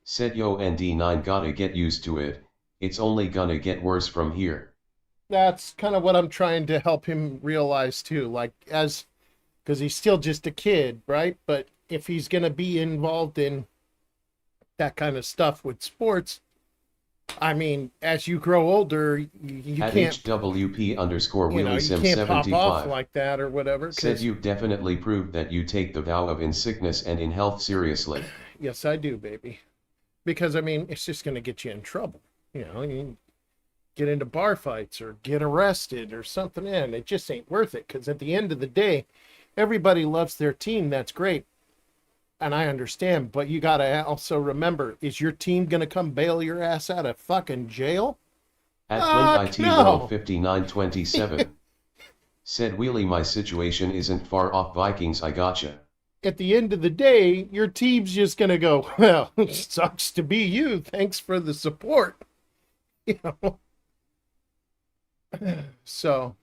Said yo ND9 gotta get used to it, it's only gonna get worse from here. That's kind of what I'm trying to help him realize too, like because he's still just a kid, right? But if he's gonna be involved in that kind of stuff with sports, I mean, as you grow older, you At can't HWP_WheelieSim75. pop off like that or whatever. Said you definitely proved that you take the vow of in sickness and in health seriously. Yes, I do, baby. Because I mean, it's just going to get you in trouble. You get into bar fights or get arrested or something, and it just ain't worth it. Because at the end of the day, everybody loves their team. That's great. And I understand, but you got to also remember, is your team going to come bail your ass out of fucking jail? At Flint IT World 5927. Said Wheelie my situation isn't far off Vikings I gotcha. At the end of the day, your team's just going to go, well, sucks to be you. Thanks for the support. So.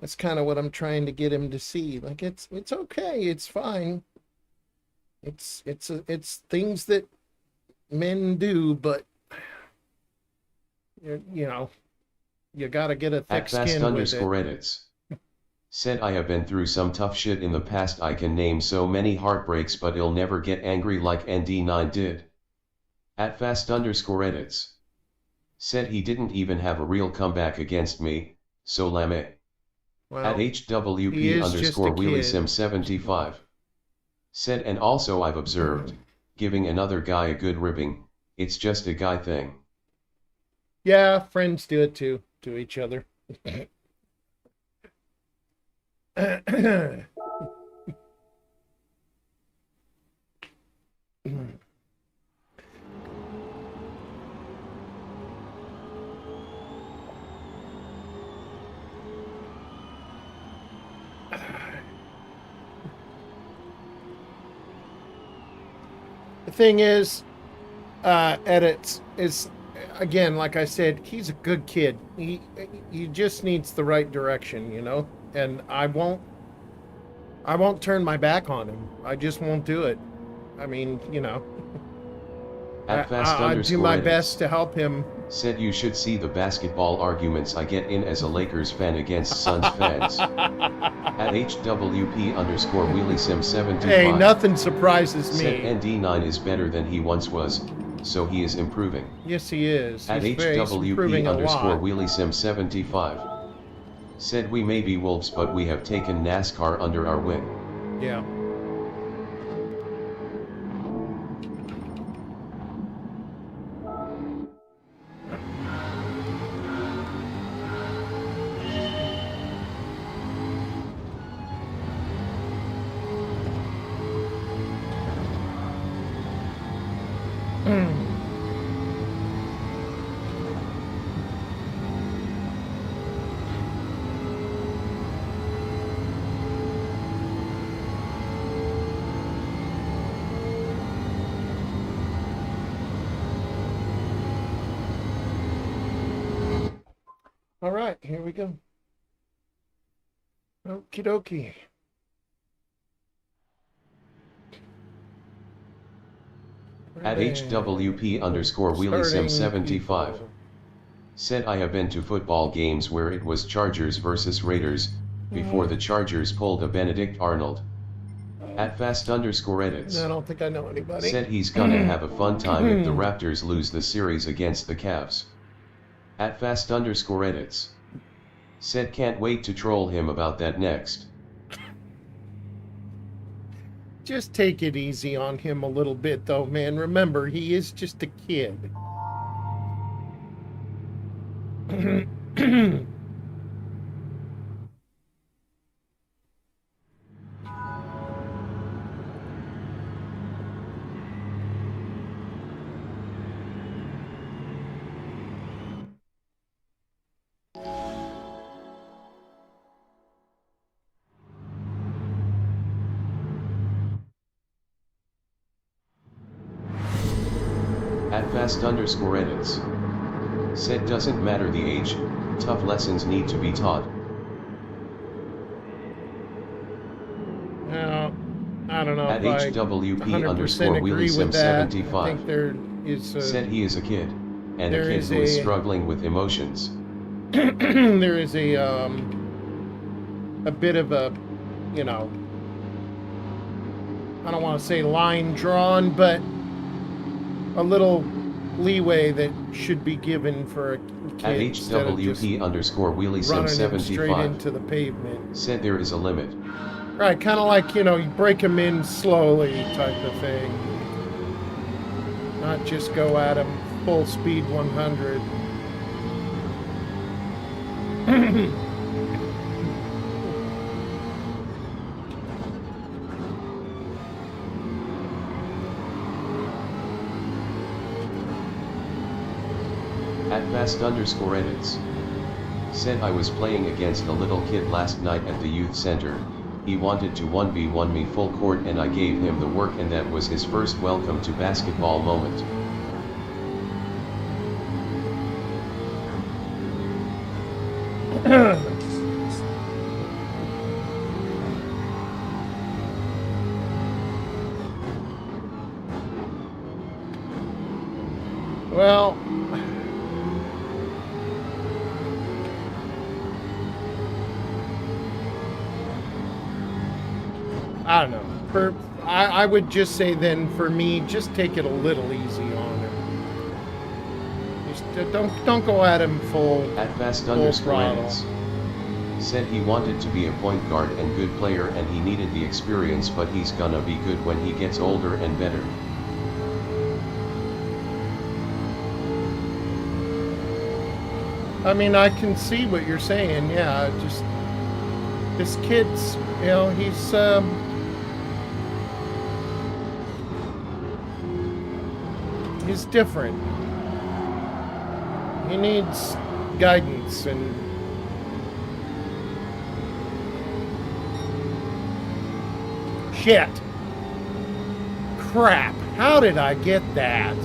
That's kind of what I'm trying to get him to see. Like it's okay, it's fine. It's things that men do, but you got to get a thick skin with it. _edits. Said I have been through some tough shit in the past. I can name so many heartbreaks, but I'll never get angry like ND9 did. At fast_edits. Said he didn't even have a real comeback against me, so lame. Well, at HWP_WheelieSim75. Said and also I've observed, giving another guy a good ribbing, it's just a guy thing. Yeah, friends do it too, to each other. The thing is, edits is again, like I said, he's a good kid. He just needs the right direction, you know. And I won't turn my back on him. I just won't do it. I mean, you know, At fast I do underscore my edits. best to help him. Said you should see the basketball arguments I get in as a Lakers fan against Suns fans. At HWP underscore WheelieSim75. Hey, nothing surprises Said me. ND9 is better than he once was, so he is improving. Yes, he is. At He's HWP improving a underscore lot. WheelieSim75. Said we may be wolves but we have taken NASCAR under our wing. Yeah. All right, here we go. Okie dokie. At HWP underscore WheelieSim75. Said I have been to football games where it was Chargers versus Raiders, before the Chargers pulled a Benedict Arnold. At fast underscore edits. I don't think I know anybody. Said he's gonna have a fun time if the Raptors lose the series against the Cavs. At fast underscore edits. Said can't wait to troll him about that next. Just take it easy on him a little bit, though, man. Remember, he is just a kid. At fast underscore edits. Said doesn't matter the age, tough lessons need to be taught. Now, I don't know At if I HWP underscore 100% agree with that. I think WheelieSim75. there is Said he is a kid, and a there kid is who is a- struggling with emotions. there is a bit of a, you know, I don't want to say line drawn, but a little leeway that should be given for a kid At instead of just HWP underscore running him straight WheelieSim75. into the pavement. Said there is a limit. Right, kind of like, you know, you break him in slowly type of thing. Not just go at him full speed 100. At fast underscore edits. Said I was playing against a little kid last night at the youth center. He wanted to 1v1 me full court and I gave him the work and that was his first welcome to basketball moment. Well, I don't know. I would just say then for me, just take it a little easy on him. Just don't go at him full. At fast Full underscore throttle. edits. Said he wanted to be a point guard and good player and he needed the experience but he's gonna be good when he gets older and better. I mean, I can see what you're saying. Yeah, just this kid's, you know, he's different. He needs guidance and shit. Crap. How did I get that?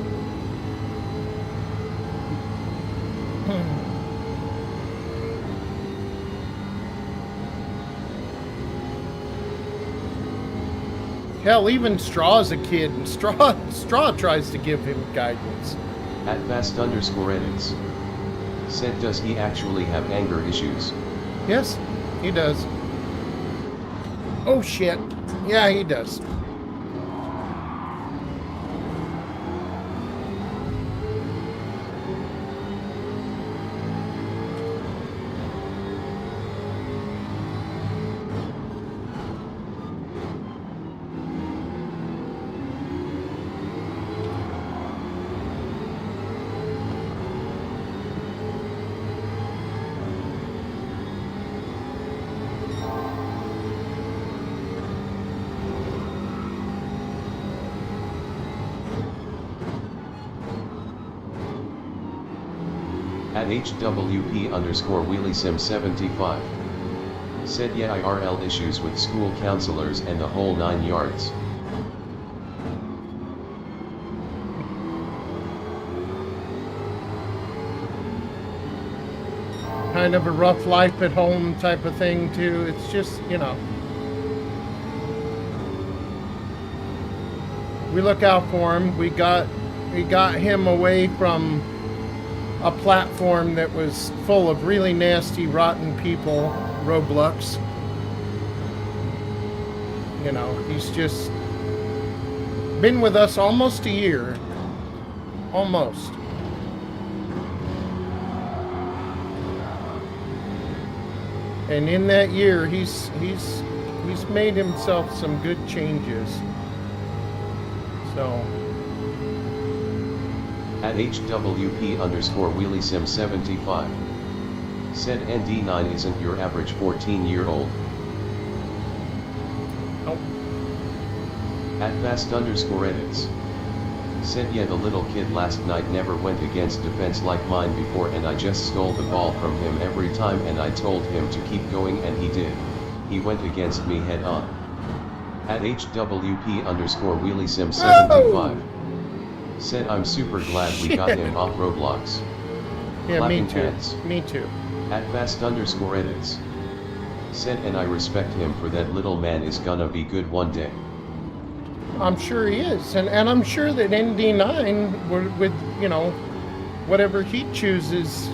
Hell, even Straw's a kid, and Straw tries to give him guidance. At fast_edits. Said, does he actually have anger issues? Yes, he does. Oh shit. Yeah, he does. At HWP_WheelieSim75. Said, yeah, IRL issues with school counselors and the whole 9 yards. Kind of a rough life at home type of thing too. It's just, you know, we look out for him. We got him away from a platform that was full of really nasty, rotten people, Roblox. You know, he's just been with us almost a year. Almost. And in that year, he's made himself some good changes. So. At HWP_WheelieSim75. Said, ND9 isn't your average 14-year-old. Nope. At fast_edits. Said, yeah, the little kid last night never went against defense like mine before, and I just stole the ball from him every time, and I told him to keep going and he did. He went against me head on. At HWP_WheelieSim75. Said, I'm super glad we got him off Roblox. Yeah, Clapping me too. hands. Me too. At fast_edits. Said, and I respect him for that. Little man is gonna be good one day. I'm sure he is, and I'm sure that ND9 with you know, whatever he chooses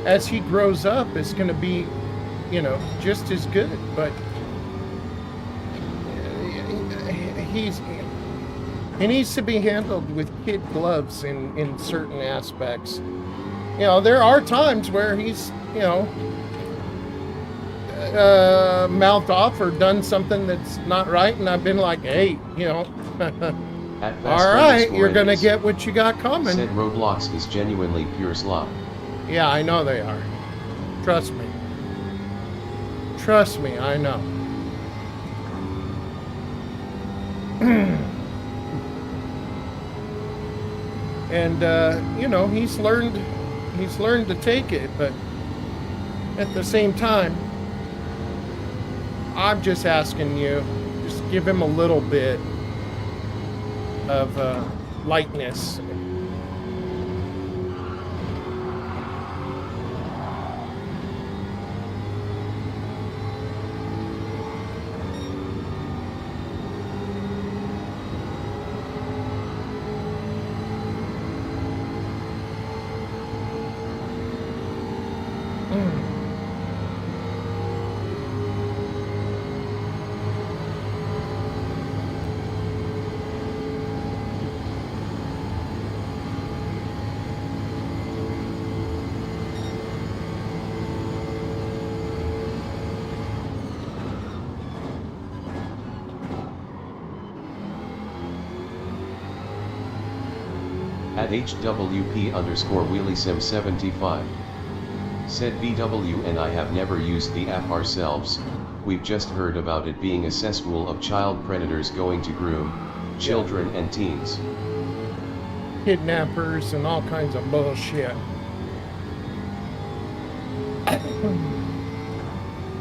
as he grows up is going to be, you know, just as good. But he needs to be handled with kid gloves in certain aspects. You know, there are times where he's, you know, mouthed off or done something that's not right, and I've been like, hey, you know, all right, you're gonna get what you got coming. Said Roblox is genuinely pure slop. Yeah, I know they are. Trust me. Trust me, I know. And you know, he's learned to take it, but at the same time, I'm just asking you, just give him a little bit of lightness. At HWP_WheelieSim75. Said, VW and I have never used the app ourselves, we've just heard about it being a cesspool of child predators going to groom children and teens. Kidnappers and all kinds of bullshit.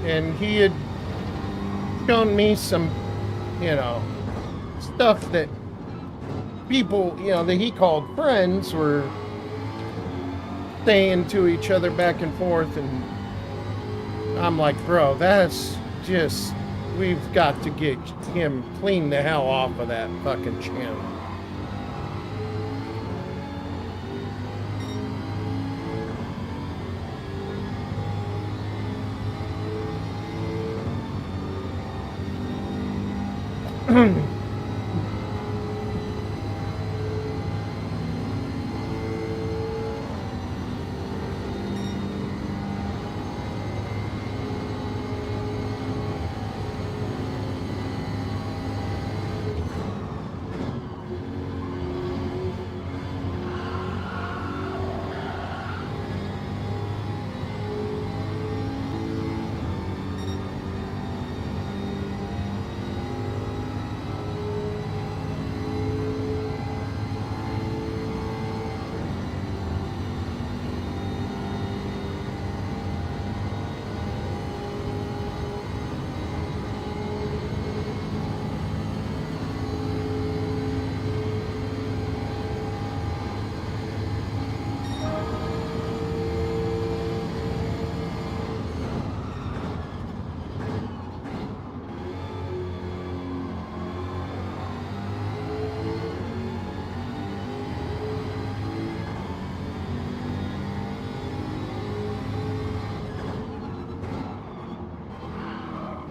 And he had shown me some, you know, stuff that people, you know, that he called friends were saying to each other back and forth, and I'm like, bro, that's just we've got to get him clean the hell off of that fucking chin.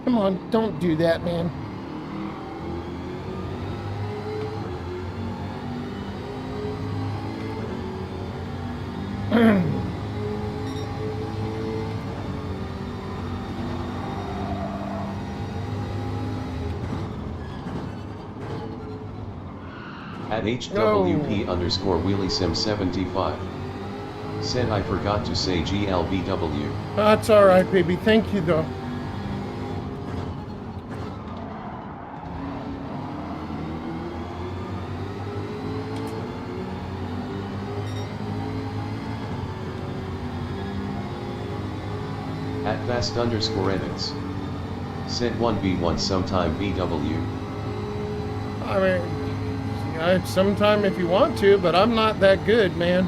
Come on, don't do that, man. At HWP_WheelieSim75. Said I forgot to say GLBW. That's alright, baby. Thank you, though. At fast_edits. Said 1v1 sometime BW. I mean, sometime if you want to, but I'm not that good, man.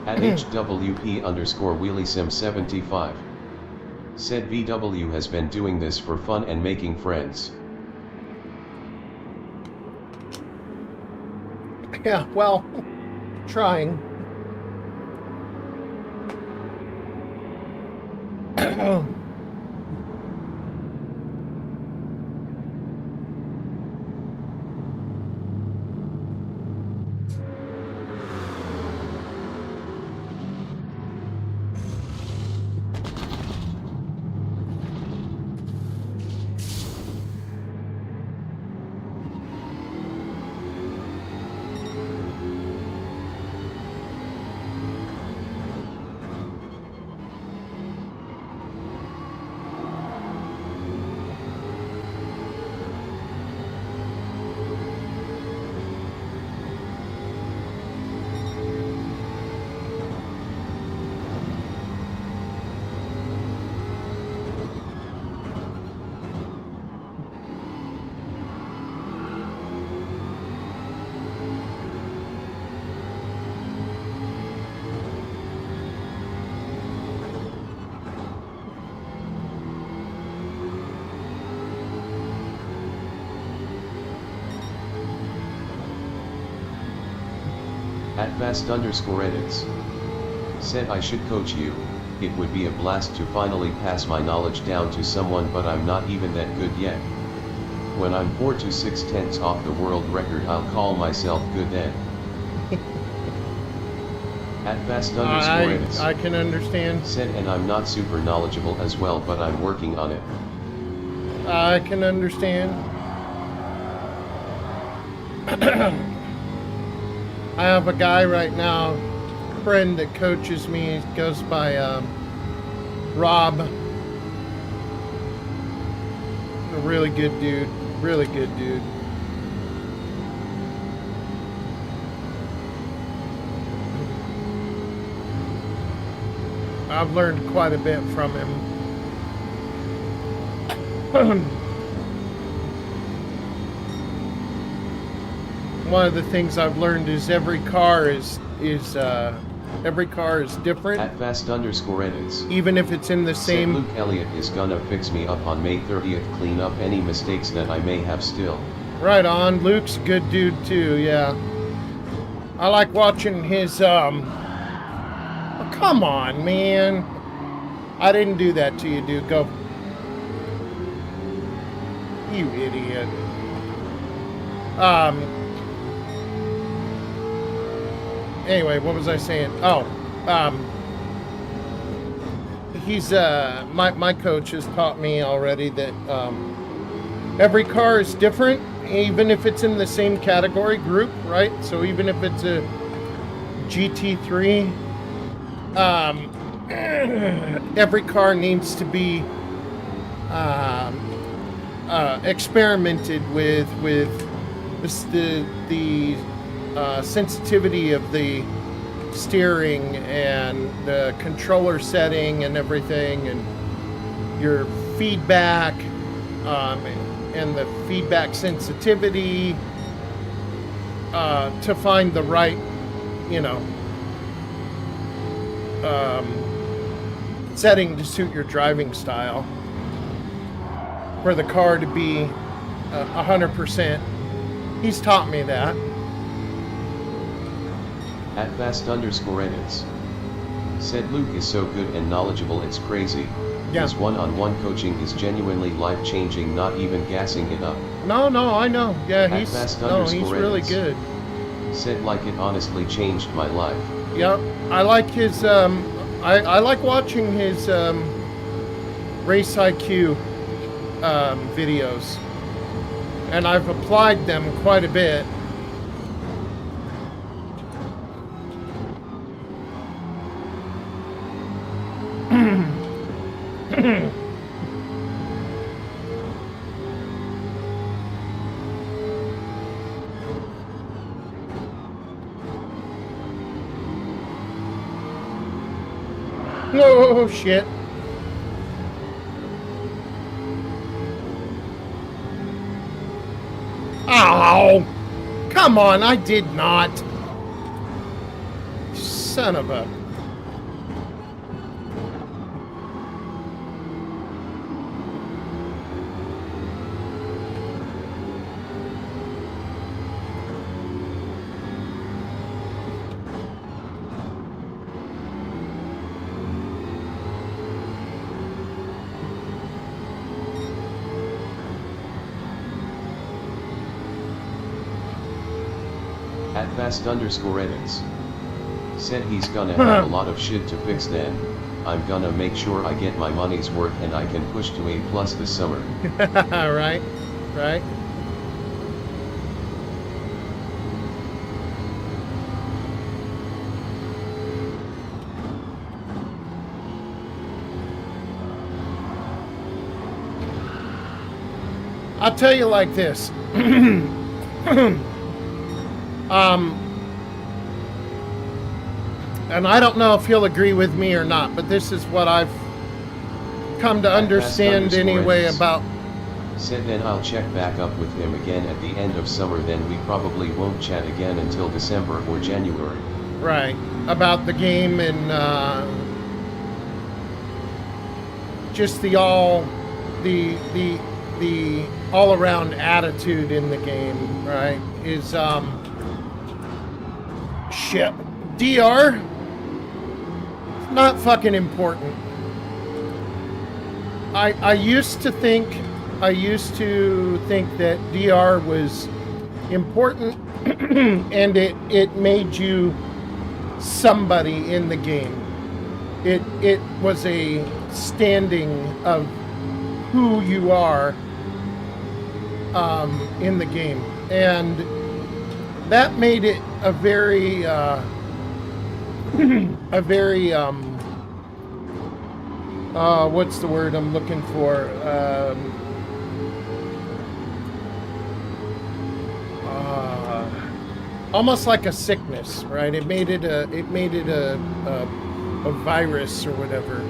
At HWP_WheelieSim75. Said VW has been doing this for fun and making friends. Yeah, well, trying. At fast_edits. Said I should coach you. It would be a blast to finally pass my knowledge down to someone, but I'm not even that good yet. When I'm 4 to 6/10 off the world record, I'll call myself good then. At fast_edits. I can understand. Said, and I'm not super knowledgeable as well, but I'm working on it. I can understand. I have a guy right now, friend that coaches me. He goes by Rob. A really good dude. Really good dude. I've learned quite a bit from him. One of the things I've learned is every car is different. At fast_edits. Even if it's in the same. Luke Elliott is gonna fix me up on May 30th, clean up any mistakes that I may have still. Right on. Luke's a good dude too, yeah. I like watching his oh, come on, man. I didn't do that to you, dude. Go. You idiot. Anyway, what was I saying? Oh, he's my coach has taught me already that every car is different, even if it's in the same category group, right? So even if it's a GT3, every car needs to be experimented with the sensitivity of the steering and the controller setting and everything, and your feedback and the feedback sensitivity to find the right, setting to suit your driving style for the car to be 100%. He's taught me that. At fast_edits. Said Luke is so good and knowledgeable, it's crazy. Yeah. His one-on-one coaching is genuinely life-changing, not even gassing it up. No, I know. Yeah, he's really edits. good. Said like it honestly changed my life. Yep. I like his I like watching his race IQ videos. And I've applied them quite a bit. Oh, shit. Ow! Come on, I did not. Son of a... At fast_edits. Said he's gonna have a lot of shit to fix then. I'm gonna make sure I get my money's worth and I can push to A+ this summer. Right. I'll tell you like this. And I don't know if he'll agree with me or not, but this is what I've come to understand anyway about... Said then I'll check back up with him again at the end of summer, then we probably won't chat again until December or January. Right. About the game and just the all-around attitude in the game, right? Is shit. DR, not fucking important. I used to think that DR was important and it made you somebody in the game. It was a standing of who you are in the game, and that made it a very what's the word I'm looking for? Almost like a sickness, right? It made it a virus or whatever.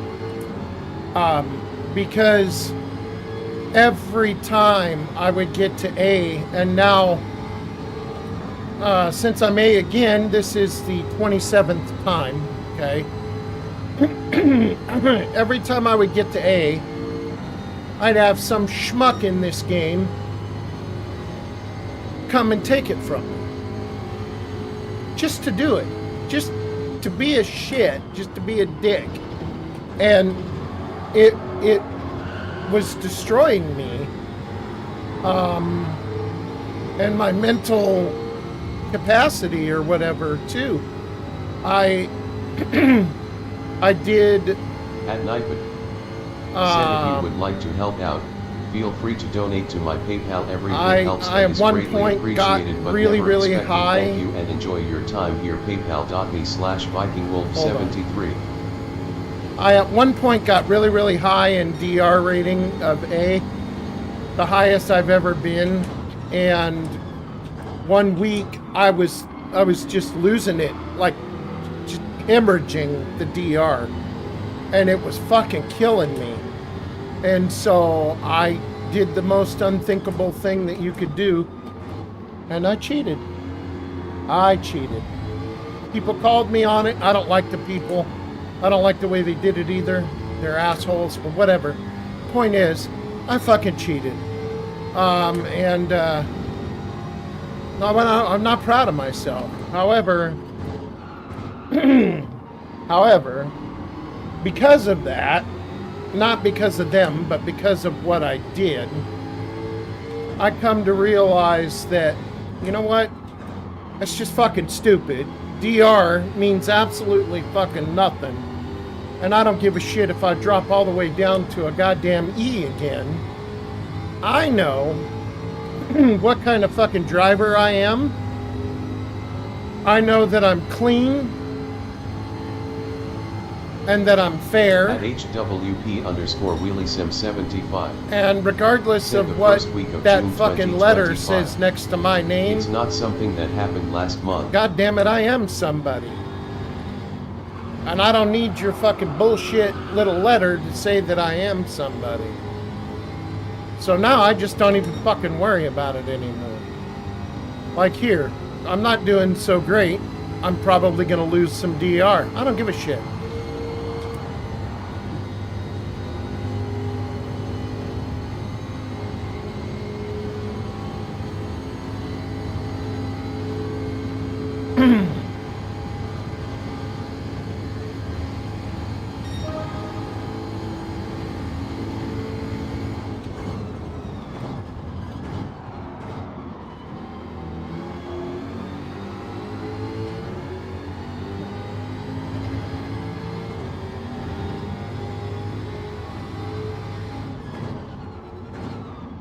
Because every time I would get to A, and now since I'm A again, this is the 27th time, okay? Every time I would get to A, I'd have some schmuck in this game come and take it from me. Just to do it. Just to be a shit. Just to be a dick. And it was destroying me. And my mental capacity or whatever, too. I did... At night, but said if you would like to help out, feel free to donate to my PayPal. Every bit helps and is greatly appreciated, but really, never really expect me. high. Thank you and enjoy your time here. PayPal.me/VikingWolf73. I at one point got really, really high in DR rating of A, the highest I've ever been, and 1 week I was just losing it, like just hemorrhaging the DR, and it was fucking killing me. And so I did the most unthinkable thing that you could do, and I cheated. People called me on it. I don't like the people. I don't like the way they did it either. They're assholes, but whatever. Point is, I fucking cheated. I'm not proud of myself. However, because of that, not because of them, but because of what I did, I come to realize that, you know what? That's just fucking stupid. DR means absolutely fucking nothing. And I don't give a shit if I drop all the way down to a goddamn E again. I know what kind of fucking driver I am. I know that I'm clean. And that I'm fair. At HWP_WheelieSim75. And regardless of what that fucking letter says next to my name, it's not something that happened last month. God damn it, I am somebody. And I don't need your fucking bullshit little letter to say that I am somebody. So now I just don't even fucking worry about it anymore. Like here, I'm not doing so great. I'm probably gonna lose some DR. I don't give a shit.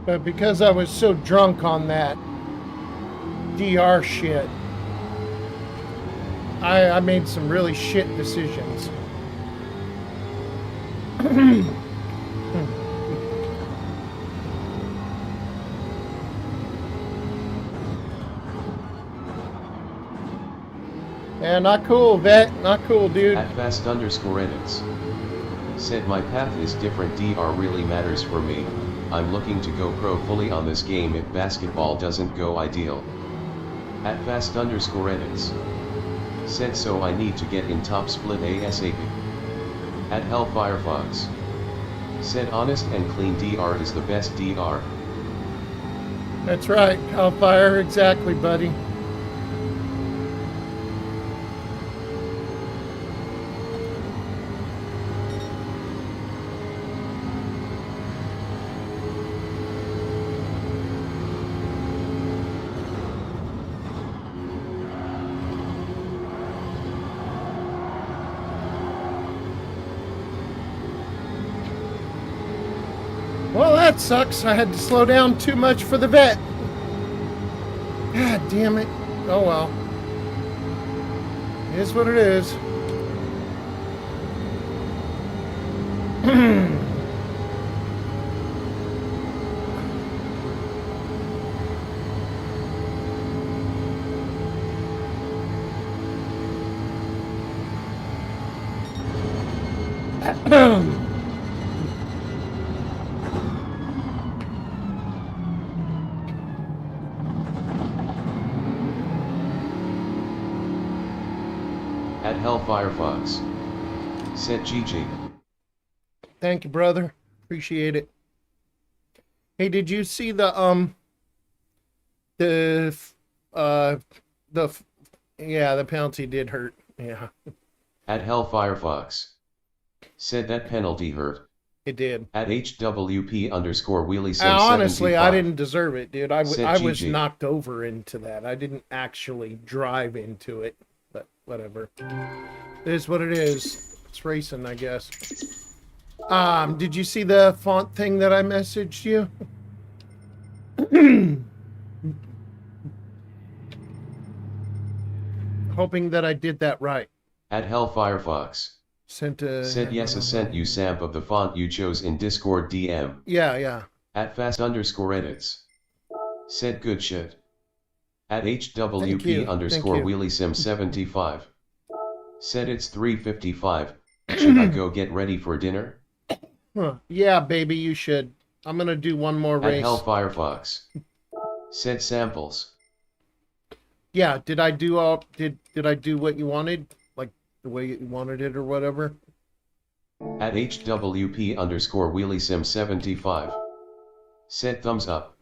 But because I was so drunk on that DR shit, I made some really shit decisions. And not cool, vet. Not cool, dude. At fast_edits. Said my path is different. DR really matters for me. I'm looking to go pro fully on this game if basketball doesn't go ideal. At fast_edits. Said so I need to get in top split ASAP. At Hellfirefox. Said honest and clean DR is the best DR. That's right, Hellfire, exactly, buddy. Well, that sucks. I had to slow down too much for the vet. God damn it. Oh well. It is what it is. At Hellfirefox. Said GG. Thank you, brother. Appreciate it. Hey, did you see the uh the yeah, the penalty did hurt. Yeah, At Hellfirefox. Said that penalty hurt. it did. At HWP underscore wheelie sim Honestly, 75. I didn't deserve it, dude. Said I was GG. knocked over into that. I didn't actually drive into it, but whatever. It is what it is. It's racing, I guess. Did you see the font thing that I messaged you? Hoping that I did that right. At Hellfirefox. Sent a... Said yes, I sent you samp of the font you chose in Discord DM. Yeah. At fast underscore edits. Said good shit. At Thank HWP you. underscore Thank you. wheelie sim 75. Said it's 3:55. Should I go get ready for dinner? Huh. Yeah, baby, you should. I'm gonna do one more At race. Hellfirefox. Said samples. Yeah, did I do did I do what you wanted? Like the way you wanted it or whatever? At HWP underscore wheelie sim 75. Said thumbs up.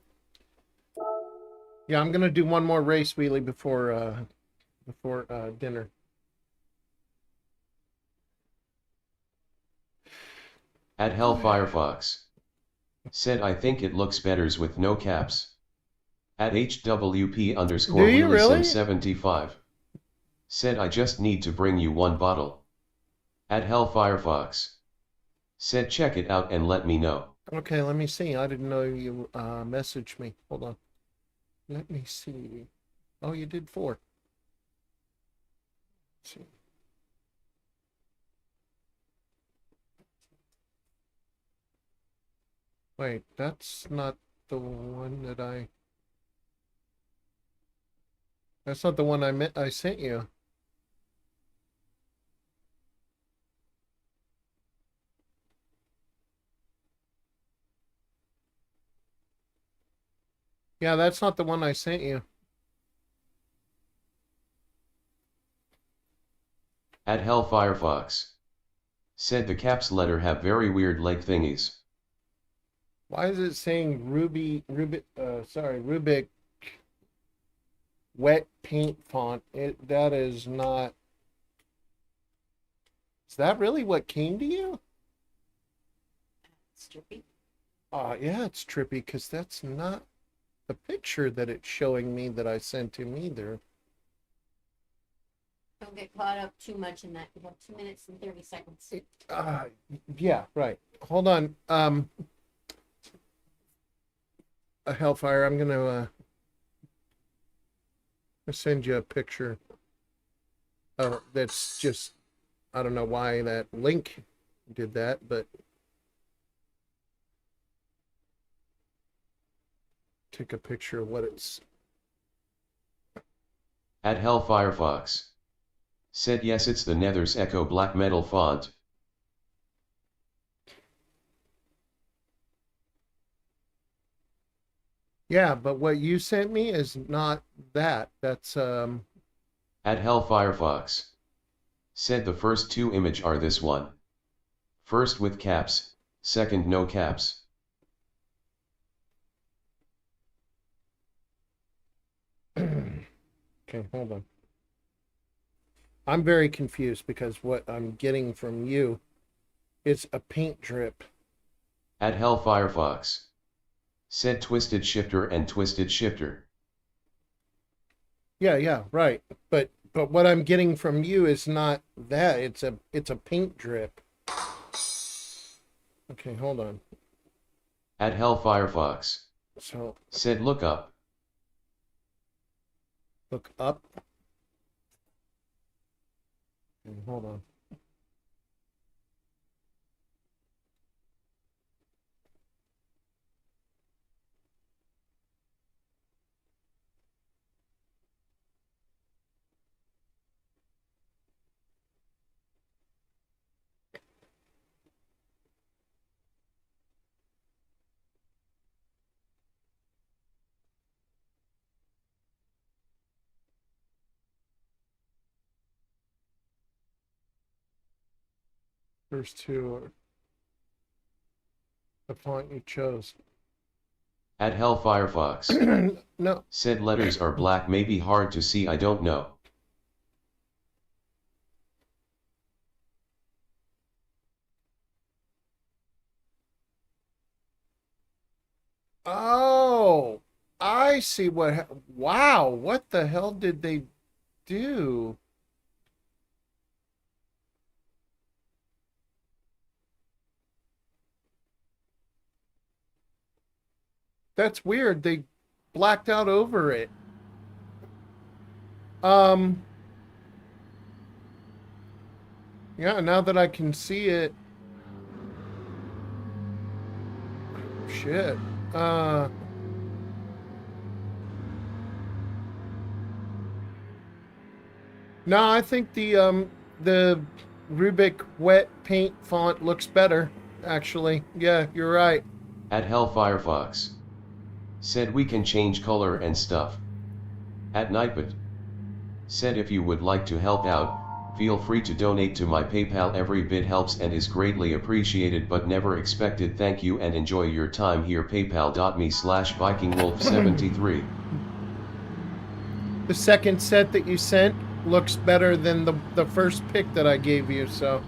Yeah, I'm gonna do one more race wheelie before dinner. At Hellfirefox. Said I think it looks betters with no caps. At HWP underscore Do you wheelie really? sim 75. Said I just need to bring you one bottle. At Hellfirefox. Said check it out and let me know. Okay, let me see. I didn't know you messaged me. Hold on. Let me see. Oh, you did 4. Let's see. Wait, that's not the one that I... That's not the one I sent you. Yeah, that's not the one I sent you. At Hellfirefox. Said the caps letter have very weird leg thingies. Why is it saying Rubik wet paint font? That is not... Is that really what came to you? It's trippy. Yeah, it's trippy because that's not the picture that it's showing me that I sent him either. Don't get caught up too much in that. You have 2 minutes and 30 seconds. Yeah, right. Hold on. A Hellfire, I'm gonna send you a picture. That's just, I don't know why that link did that, but take a picture of what it's... At Hellfirefox. Said yes, it's the Nether's Echo black metal font. Yeah, but what you sent me is not that. That's At Hellfirefox. Said the first 2 image are this one. First with caps, second no caps. Okay, hold on. I'm very confused because what I'm getting from you is a paint drip. At Hellfirefox. Said twisted shifter and twisted shifter. Yeah, right. But what I'm getting from you is not that. It's a paint drip. Okay, hold on. At Hellfirefox. So Said look up. look up. Hold on. First two are the font you chose. At Hellfirefox. No. Said letters are black, maybe hard to see, I don't know. Oh, I see wow, what the hell did they do? That's weird. They blacked out over it. Yeah, now that I can see it. Shit. No, I think the Rubik wet paint font looks better, actually. Yeah, you're right. At Hellfirefox. Said we can change color and stuff. At Nightbot. Said if you would like to help out, feel free to donate to my PayPal, every bit helps and is greatly appreciated but never expected. Thank you and enjoy your time here. PayPal.me/VikingWolf73. The second set that you sent looks better than the first pick that I gave you, so.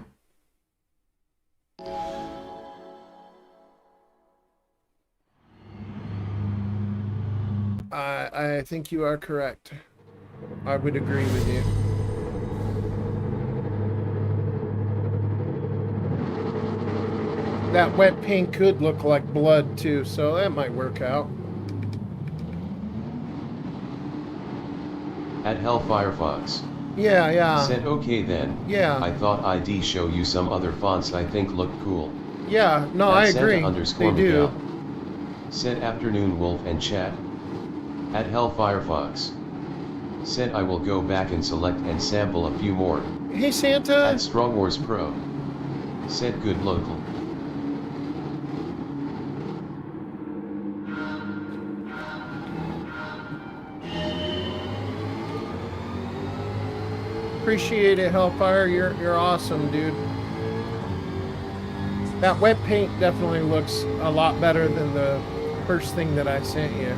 I think you are correct. I would agree with you. That wet paint could look like blood too, so that might work out. At Hellfirefox. Yeah. Said okay then. Yeah. I thought I'd show you some other fonts I think look cool. Yeah, no, I agree. They do. Miguel. Said afternoon Wolf and chat. At Hellfirefox. Said I will go back and select and sample a few more. Hey Santa. At Strong Wars Pro. Said good local. Appreciate it, Hellfire. You're awesome, dude. That wet paint definitely looks a lot better than the first thing that I sent you.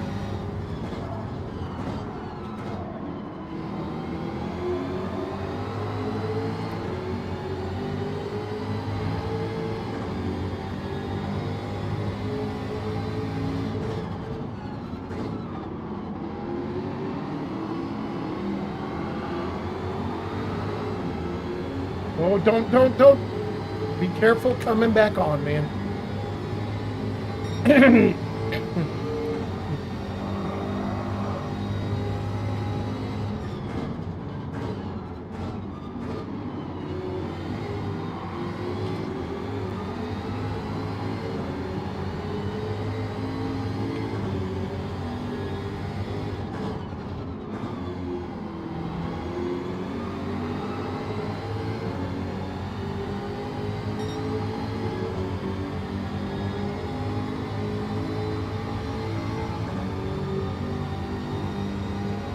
Oh, don't. Be careful coming back on, man.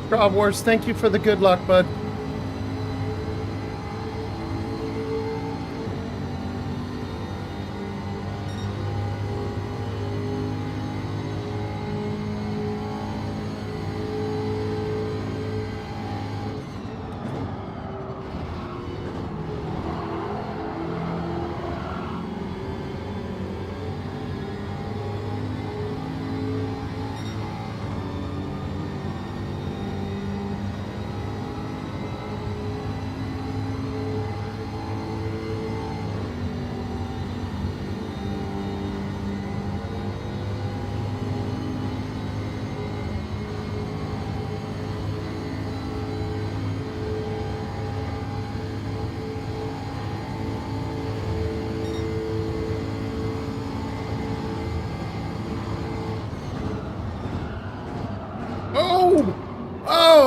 Straw Wars, thank you for the good luck, bud.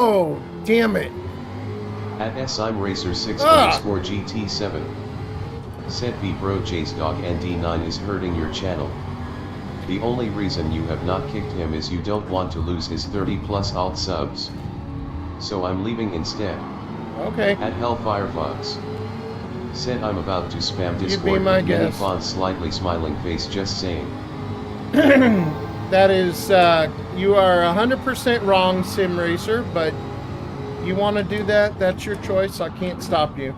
Oh, damn it. At SIMRacer6 Ah. underscore GT7. Said V Bro Chase Dog and D9 is hurting your channel. The only reason you have not kicked him is you don't want to lose his 30 plus alt subs. So I'm leaving instead. Okay. At Hellfirefox. Said I'm about to spam be Discord my with many guest. fonts slightly smiling face just saying. That is, you are 100% wrong, Sim Racer, but you want to do that, that's your choice. I can't stop you.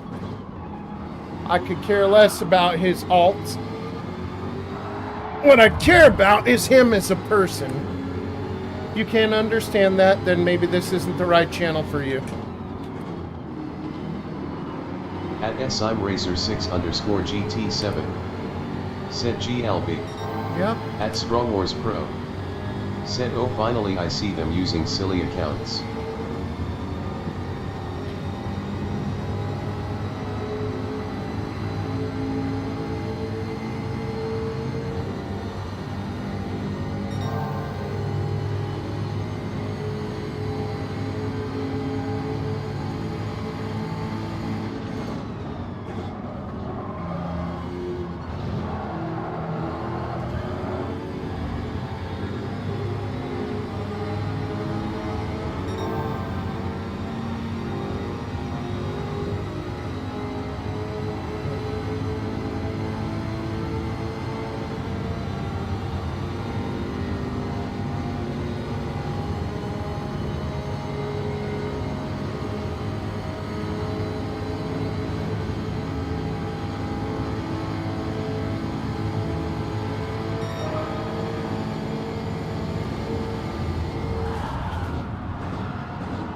I could care less about his alts. What I care about is him as a person. You can't understand that, then maybe this isn't the right channel for you. At SIMRacer6 underscore GT7. Said GLB. Yep. At Strong Wars Pro. Said oh finally I see them using silly accounts.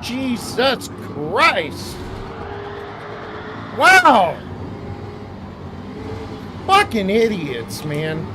Jesus Christ! Wow! Fucking idiots, man.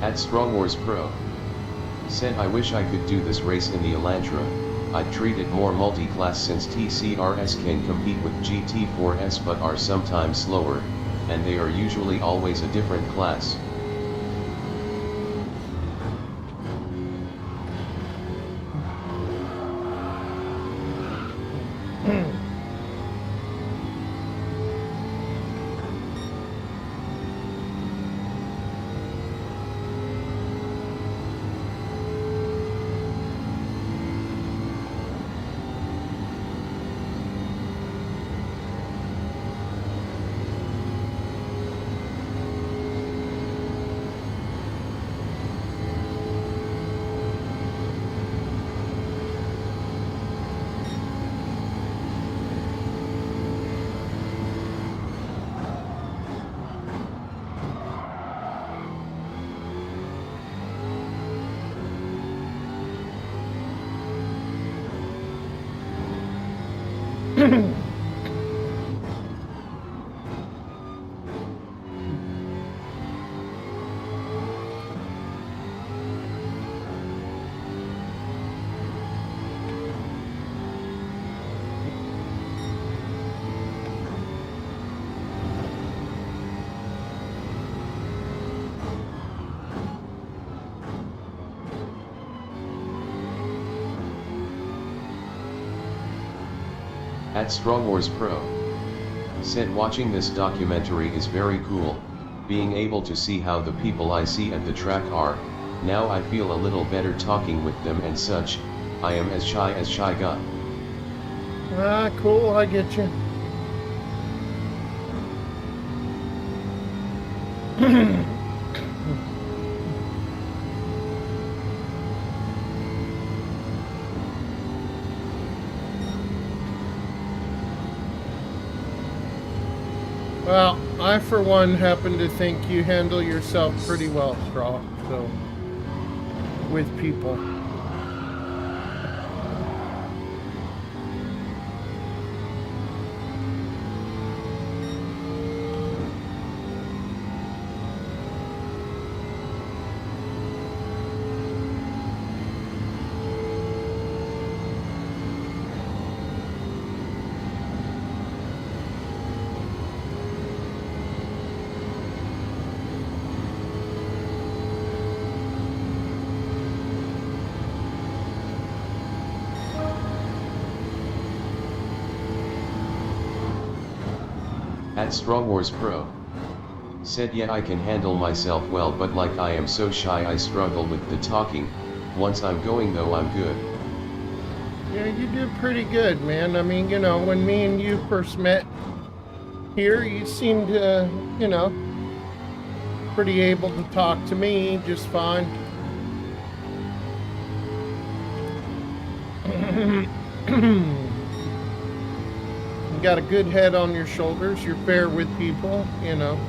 At Strong Wars Pro. Said I wish I could do this race in the Elantra. I'd treat it more multi-class since TCRS can compete with GT4S but are sometimes slower, and they are usually always a different class. At Strong Wars Pro. Said watching this documentary is very cool, being able to see how the people I see at the track are. Now I feel a little better talking with them and such. I am as shy got. Ah, cool, I get you. Well, I for one happen to think you handle yourself pretty well, Straw, so, with people. At Strong Wars Pro. Said yeah, I can handle myself well, but like I am so shy I struggle with the talking. Once I'm going though, I'm good. Yeah, you do pretty good, man. I mean, you know, when me and you first met here, you seemed, you know, pretty able to talk to me just fine. You got a good head on your shoulders. You're fair with people, you know.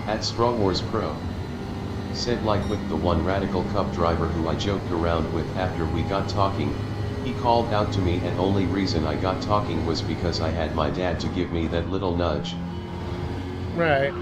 At Strong Wars Pro. Said like with the one Radical Cup driver who I joked around with after we got talking, he called out to me and only reason I got talking was because I had my dad to give me that little nudge. Right.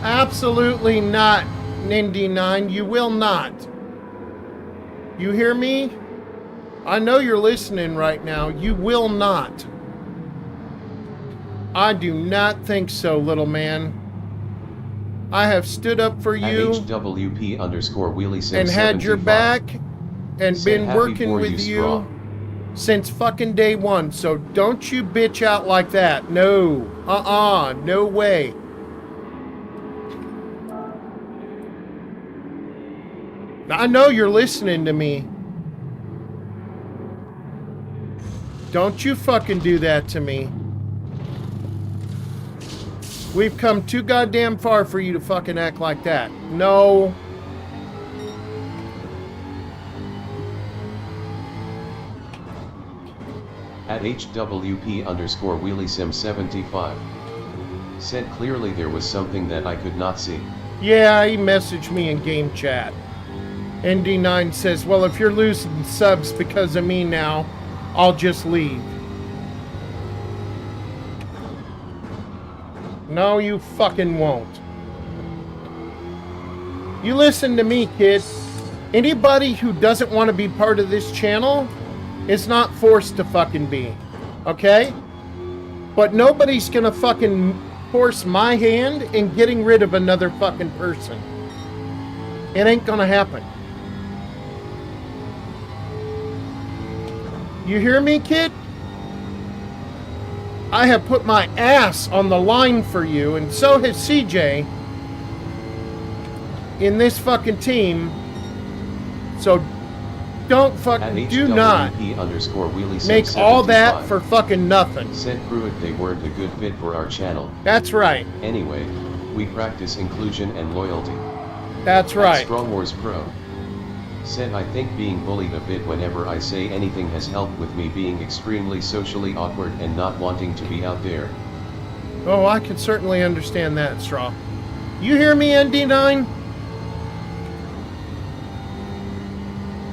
Absolutely not, Nindy9. You will not. You hear me? I know you're listening right now. You will not. I do not think so, little man. I have stood up for you At HWP_WheelieSim and had your 75. back and Said been happy working for with you Straw. since fucking day one. So don't you bitch out like that. No. No way. I know you're listening to me. Don't you fucking do that to me. We've come too goddamn far for you to fucking act like that. No. At HWP_WheelieSim75. Said clearly there was something that I could not see. Yeah, he messaged me in game chat. ND9 says, well, if you're losing subs because of me now, I'll just leave. No, you fucking won't. You listen to me, kid. Anybody who doesn't want to be part of this channel is not forced to fucking be. Okay? But nobody's gonna fucking force my hand in getting rid of another fucking person. It ain't gonna happen. You hear me, kid? I have put my ass on the line for you, and so has CJ in this fucking team. So don't fucking, do not make all that for fucking nothing. Said Pruitt they weren't a good fit for our channel. That's right. Anyway, We practice inclusion and loyalty. That's right. Strong Wars Pro. Said I think being bullied a bit whenever I say anything has helped with me being extremely socially awkward and not wanting to be out there. Oh, I can certainly understand that, Straw. You hear me, ND9?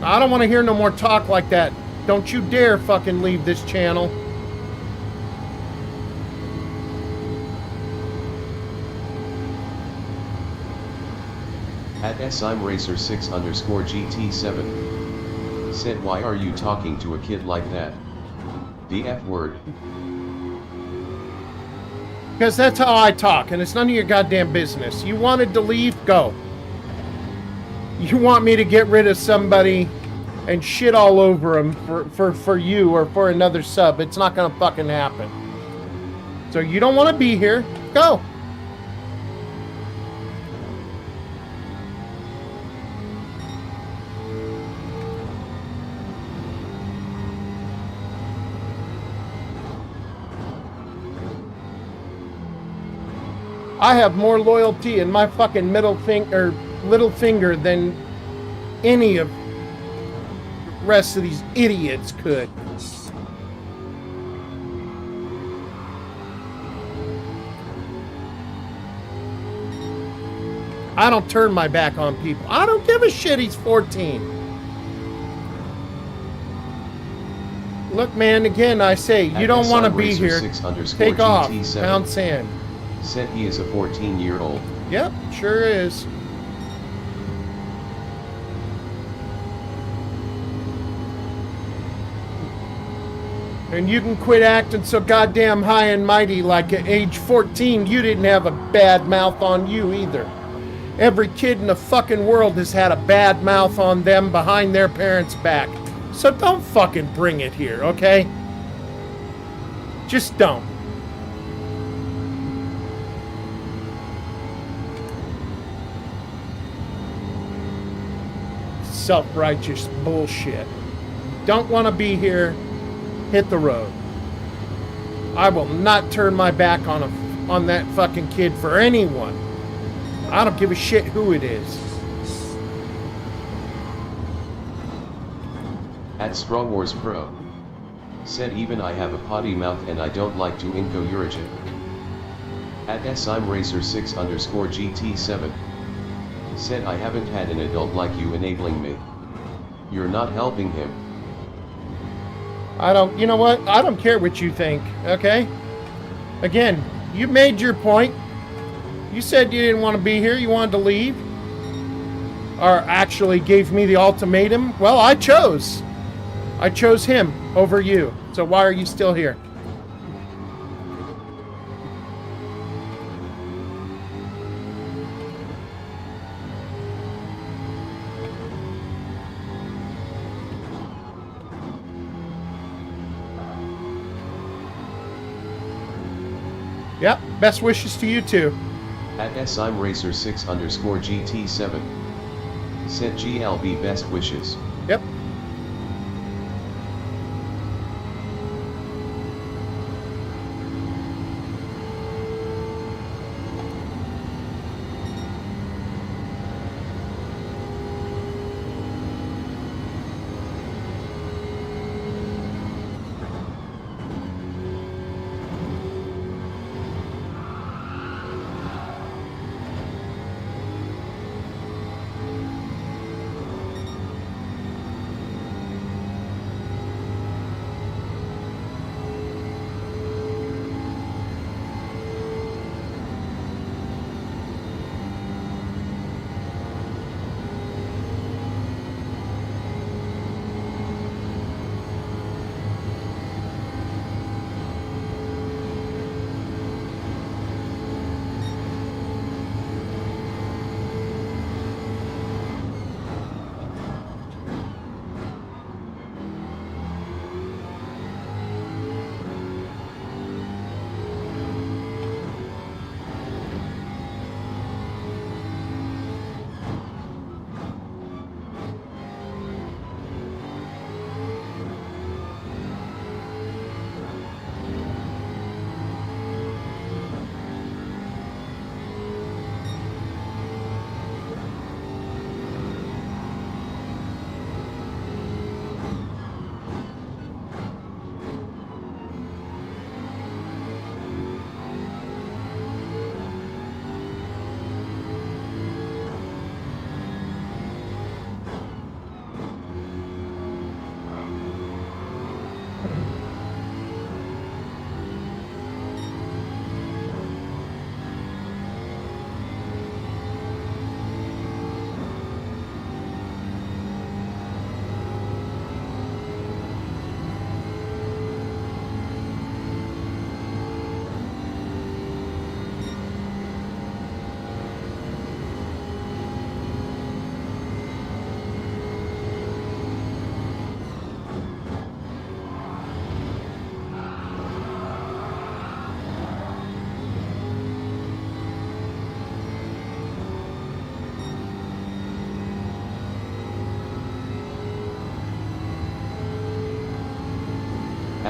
I don't want to hear no more talk like that. Don't you dare fucking leave this channel. At SIMRacer6_GT7. Said why are you talking to a kid like that? The F word. Because that's how I talk, and it's none of your goddamn business. You wanted to leave? Go. You want me to get rid of somebody and shit all over them for you or for another sub? It's not gonna fucking happen. So you don't want to be here? Go. I have more loyalty in my fucking little finger than any of the rest of these idiots could. I don't turn my back on people. I don't give a shit he's 14. Look, man, again, I say, you don't want to be here. Take off. Pound sand. Said he is a 14-year-old. Yep, sure is. And you can quit acting so goddamn high and mighty like at age 14. You didn't have a bad mouth on you either. Every kid in the fucking world has had a bad mouth on them behind their parents' back. So don't fucking bring it here, okay? Just don't. Self-righteous bullshit. Don't want to be here. Hit the road. I will not turn my back on that fucking kid for anyone. I don't give a shit who it is. At Strong Wars Pro. Said even I have a potty mouth and I don't like to inco urigin. At SIMRacer6_GT7. Said I haven't had an adult like you enabling me. You're not helping him. You know what? I don't care what you think, okay? Again, you made your point. You said you didn't want to be here, you wanted to leave. Or actually gave me the ultimatum. Well, I chose. I chose him over you. So why are you still here? Yep, best wishes to you too. At SIMRacer6_GT7. Said GLB best wishes. Yep.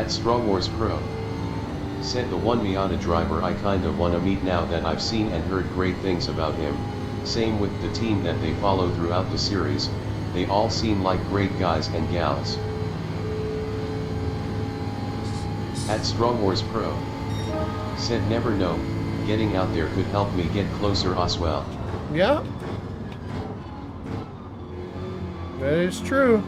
At Strong Wars Pro. Said the one Miata driver I kinda wanna meet now that I've seen and heard great things about him. Same with the team that they follow throughout the series, they all seem like great guys and gals. At Strong Wars Pro. Said never know, getting out there could help me get closer as well. Yeah. That is true.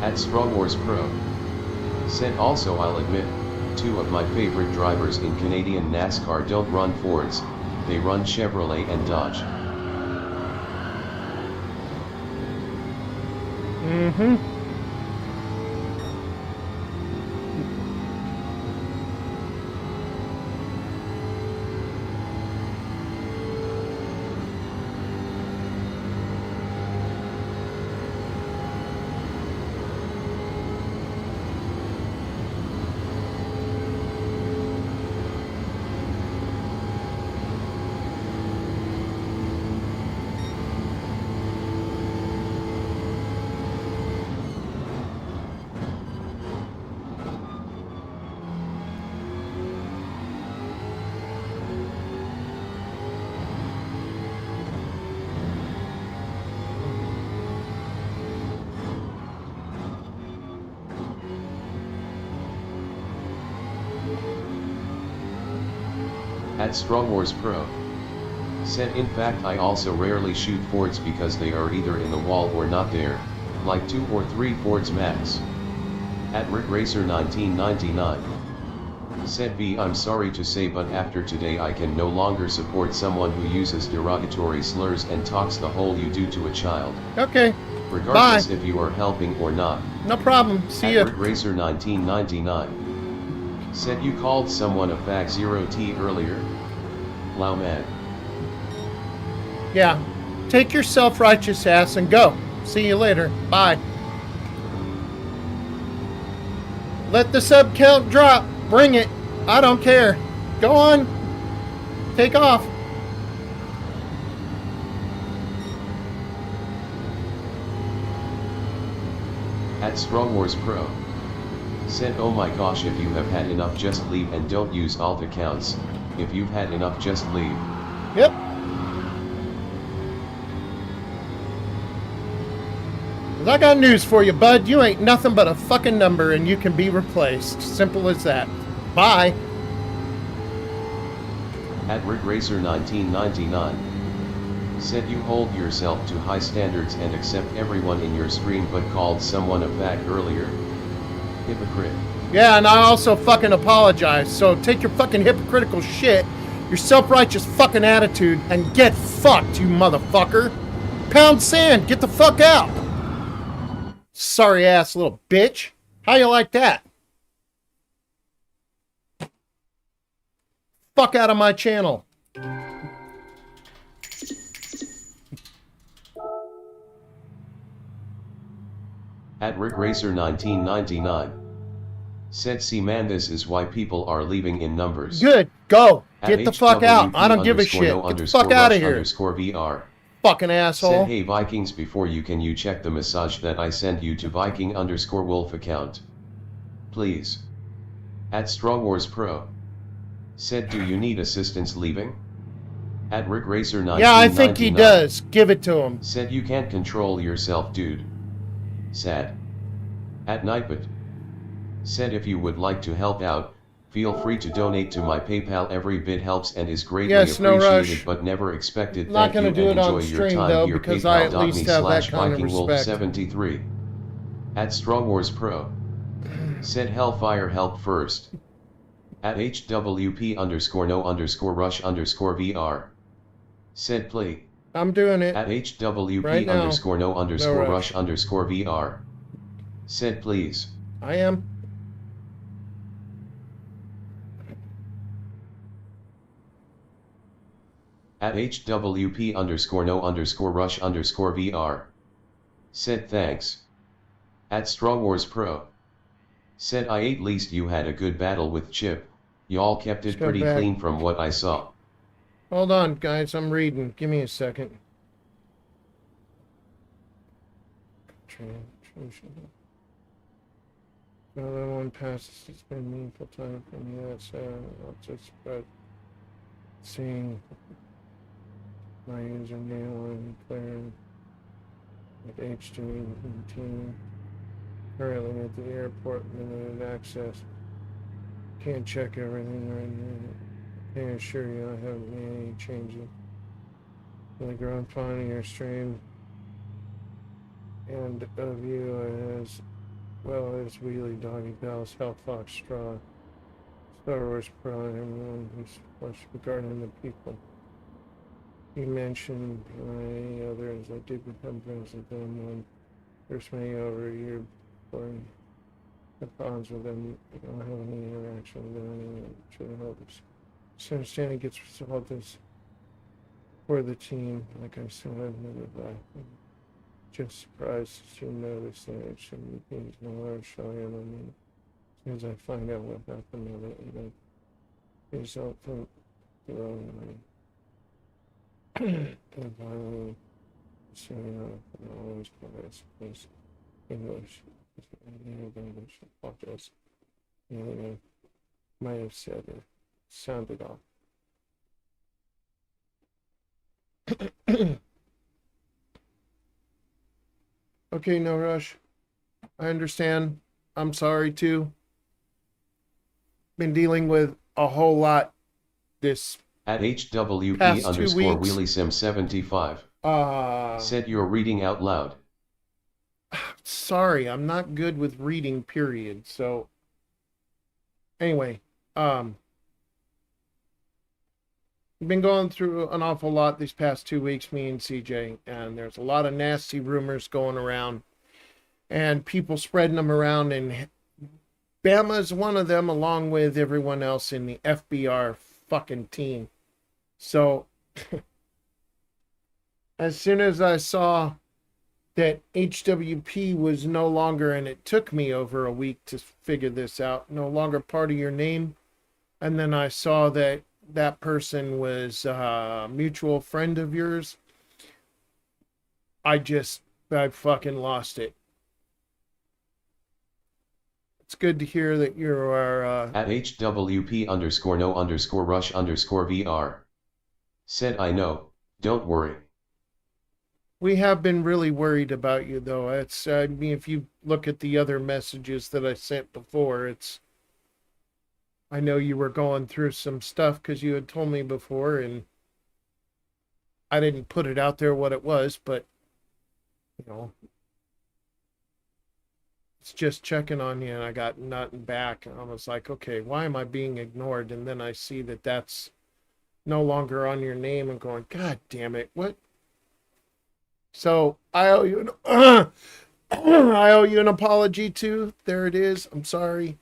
At Strong Wars Pro. Said also I'll admit, two of my favorite drivers in Canadian NASCAR don't run Fords, they run Chevrolet and Dodge. Mm-hmm. At Strong Wars Pro. Said in fact I also rarely shoot Fords because they are either in the wall or not there, like 2 or 3 Fords max. At Rick Racer 1999. Said V I'm sorry to say but after today I can no longer support someone who uses derogatory slurs and talks the whole you do to a child. Okay. Regardless Bye. if you are helping or not. No problem. See ya. At Rick Racer 1999. Said you called someone a fag 0T earlier? Wow man. Yeah. Take your self-righteous ass and go. See you later. Bye. Let the sub count drop. Bring it. I don't care. Go on. Take off. At Strong Wars Pro. Said oh my gosh if you have had enough just leave and don't use alt accounts, if you've had enough just leave. Yep. I got news for you, bud. You ain't nothing but a fucking number and you can be replaced. Simple as that. Bye. At Rick Racer 1999. Said you hold yourself to high standards and accept everyone in your stream but called someone a fag earlier. Hypocrite. Yeah, and I also fucking apologize. So take your fucking hypocritical shit, your self-righteous fucking attitude, and get fucked, you motherfucker. Pound sand, get the fuck out. Sorry ass little bitch. How you like that? Fuck out of my channel. At Rick Racer 1999. Said see man this is why people are leaving in numbers. Good, go. At Get the fuck out. I don't give a _no shit. Get the _ fuck out of rush here. _VR. Fucking asshole. Said hey Vikings before you can you check the message that I sent you to Viking _ Wolf account. Please. At Strong Wars Pro. Said do you need assistance leaving? At Rick Racer 1999. Yeah, I think he does. Give it to him. Said you can't control yourself, dude. Sad. At Nightbot. Said if you would like to help out, feel free to donate to my PayPal. Every bit helps and is greatly Yes, no appreciated rush. but never expected. Not Thank gonna you do and it on enjoy your stream, time though, here. because I at least have that kind of respect. PayPal.me/VikingWolf73. At Star Wars Pro. Said Hellfire help first. At HWP_no_rush_VR. Said play. I'm doing it. At HWP right now. _no_rush_VR. Said please. I am. At HWP_no_rush_VR. Said thanks. At Star Wars Pro. Said I at least you had a good battle with Chip, y'all kept it pretty clean from what I saw. Hold on, guys, I'm reading. Give me a second. Another one passes. It's been meaningful time for me. That's I'll just about seeing my username and player at H218. Currently at the airport, limited access. Can't check everything right now. Can't assure you I haven't made any changes. In the ground finding your stream and of you as well as Wheelie, Doggy Bells, Hell Fox Straw, Star Wars Pro, and everyone who's watched regarding the people. You mentioned any others. I did become friends with them when there's many over a year before the problems with them. I don't have any interaction with them anymore. Should help us. So understanding gets resolved as for the team. Like I said, I've never back. Just surprised to notice that it shouldn't be no large show you. I mean, as soon as I find out what happened with it, and the result from the wrong way. And finally, so always provides place English. English apologize. And might have said it sounded off. Okay, no rush. I understand. I'm sorry too. Been dealing with a whole lot this At HWP past 2 underscore weeks. WheelieSim75. Said you're reading out loud. Sorry, I'm not good with reading, period. So anyway, been going through an awful lot these past 2 weeks, me and CJ, and there's a lot of nasty rumors going around and people spreading them around, and Bama's one of them along with everyone else in the FBR fucking team. So as soon as I saw that HWP was no longer, and it took me over a week to figure this out, no longer part of your name, and then I saw that that person was a mutual friend of yours, I fucking lost it. It's good to hear that you are at HWP underscore no underscore rush underscore VR. Said I know, don't worry. We have been really worried about you, though. It's, I mean, if you look at the other messages that I sent before, it's, I know you were going through some stuff because you had told me before, and I didn't put it out there what it was, but, you know, it's just checking on you, and I got nothing back. And I was like, okay, why am I being ignored? And then I see that that's no longer on your name, and going, God damn it, what? So I owe you I owe you an apology too. There it is. I'm sorry.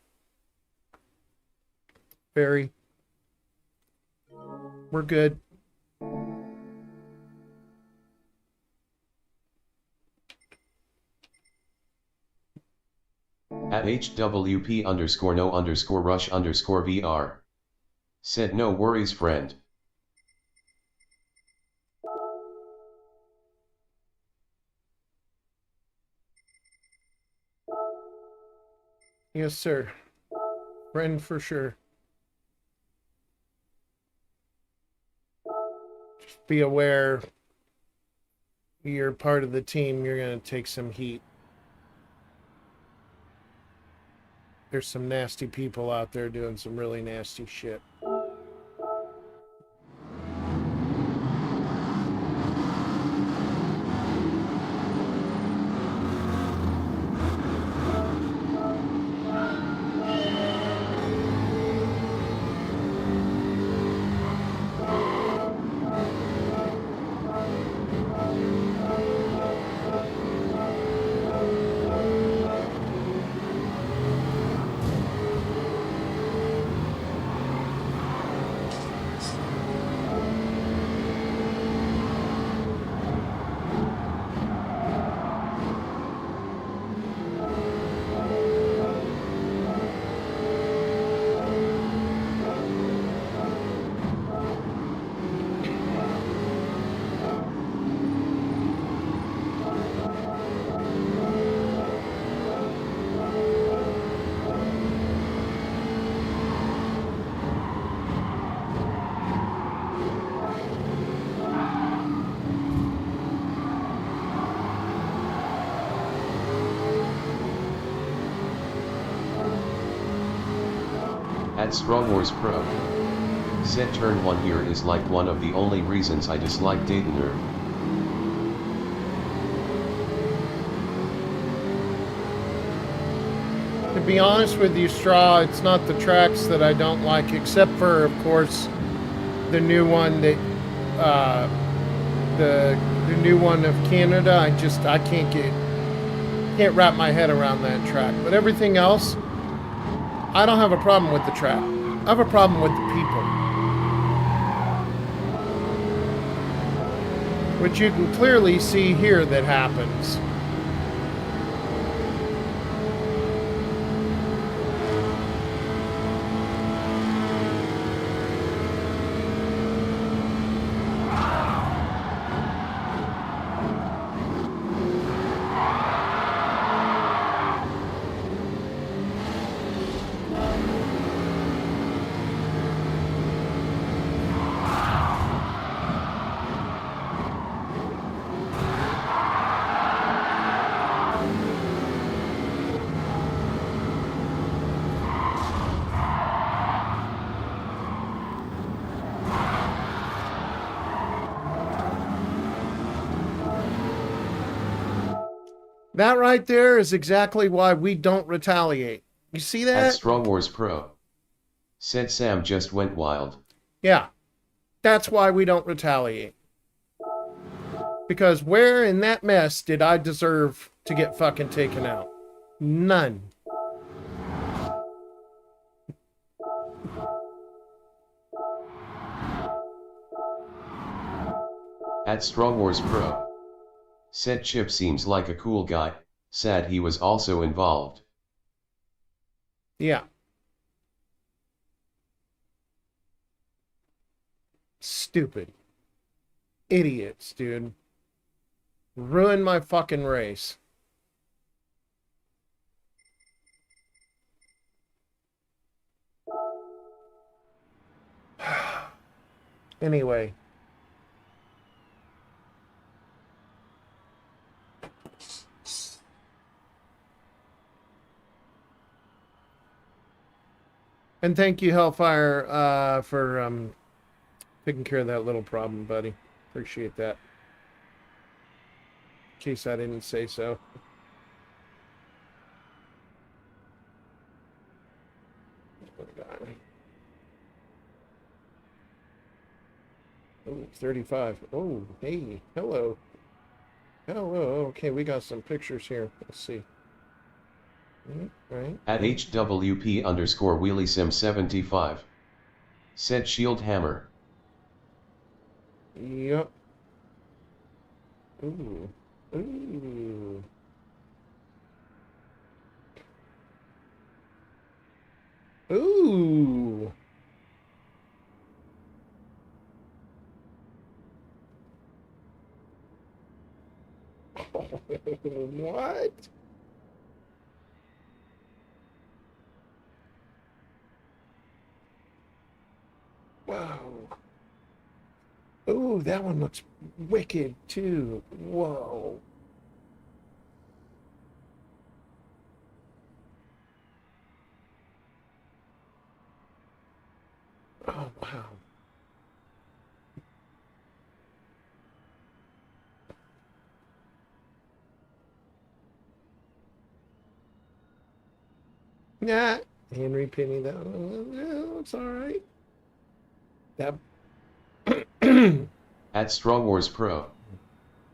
Barry. We're good. At HWP underscore no underscore rush underscore VR. Said no worries, friend. Yes, sir. Friend for sure. be aware you're part of the team, you're going to take some heat. There's some nasty people out there doing some really nasty shit. At Strong Wars Pro. Said turn 1 here is like one of the only reasons I dislike Daytoner. To be honest with you, Straw, it's not the tracks that I don't like, except for, of course, the new one that, the new one of Canada. I can't wrap my head around that track. But everything else, I don't have a problem with the track. I have a problem with the people. Which you can clearly see here that happens. That right there is exactly why we don't retaliate. You see that? At Strong Wars Pro. Said Sam just went wild. Yeah. That's why we don't retaliate. Because where in that mess did I deserve to get fucking taken out? None. At Strong Wars Pro. Said Chip seems like a cool guy, sad he was also involved. Yeah. Stupid. Idiots, dude. Ruined my fucking race. Anyway. And thank you, Hellfire, for taking care of that little problem, buddy. Appreciate that. In case I didn't say so. Oh, 35. Oh, hey, hello. Hello. Okay, we got some pictures here. Let's see. Right. At HWP_WheelieSim75. Said Shield Hammer. Yep. Ooh. Ooh. Ooh. What? Wow. Ooh, that one looks wicked too. Whoa. Oh, wow. Yeah, Henry Penny, that one, yeah, it's all right. That. At Straw Wars Pro.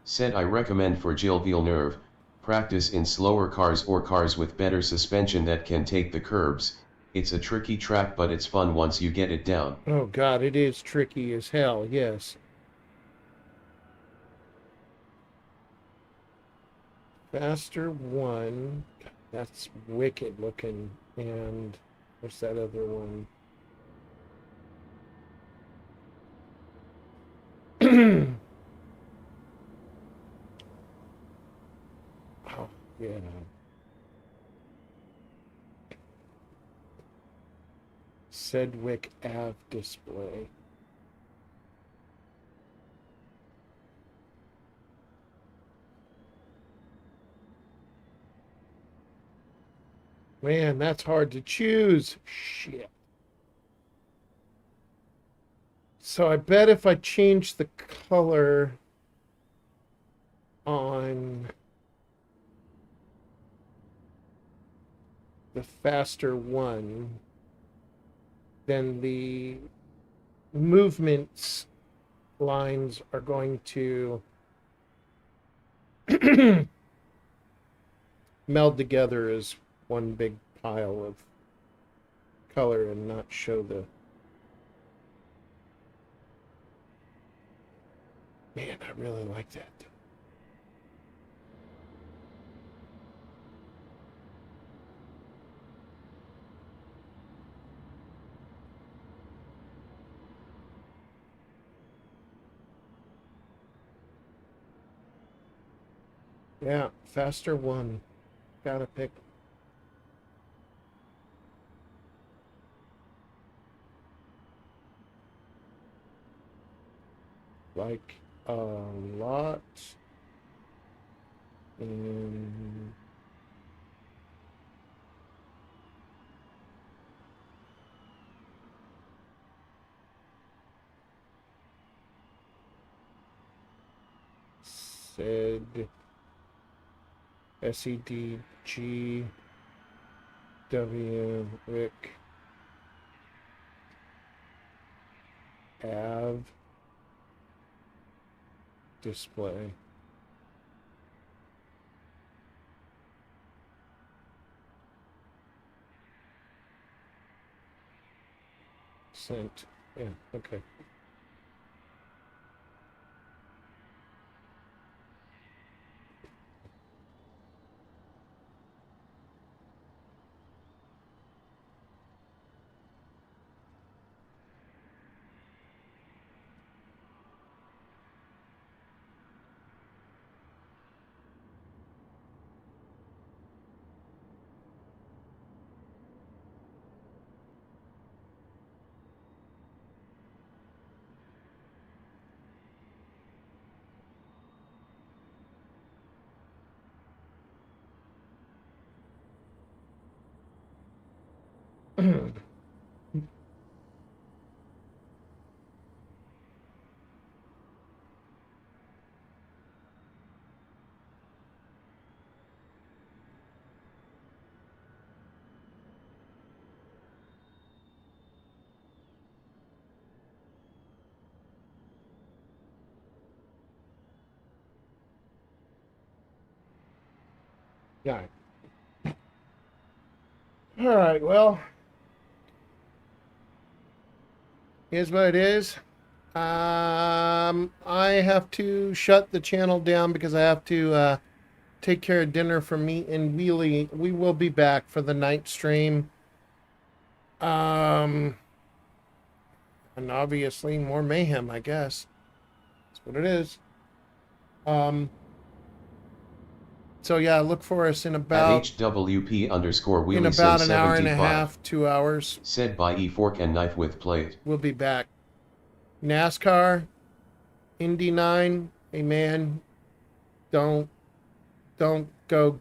Said I recommend for Gilles Villeneuve, practice in slower cars or cars with better suspension that can take the curbs. It's a tricky track but it's fun once you get it down. Oh, God, it is tricky as hell, yes. Faster one. That's wicked looking. And what's that other one? Oh, yeah. Sedgwick Ave display. Man, that's hard to choose. Shit. So I bet if I change the color on the faster one, then the movements lines are going to meld together as one big pile of color and not show the. Man, I really like that. Yeah, faster one. Gotta pick. Like a lot. And said SEDG Wick Av display. Sent. Yeah, okay. Yeah. All right, well, here's what it is. I have to shut the channel down because I have to take care of dinner for me and Wheelie. We will be back for the night stream. And obviously more mayhem, I guess. That's what it is. So yeah, look for us in At about HWP underscore in Wheelie about Sim an hour and a 75. half, 2 hours. Said by E Fork and Knife with Plate. We'll be back. NASCAR, Indy 9, hey man, don't go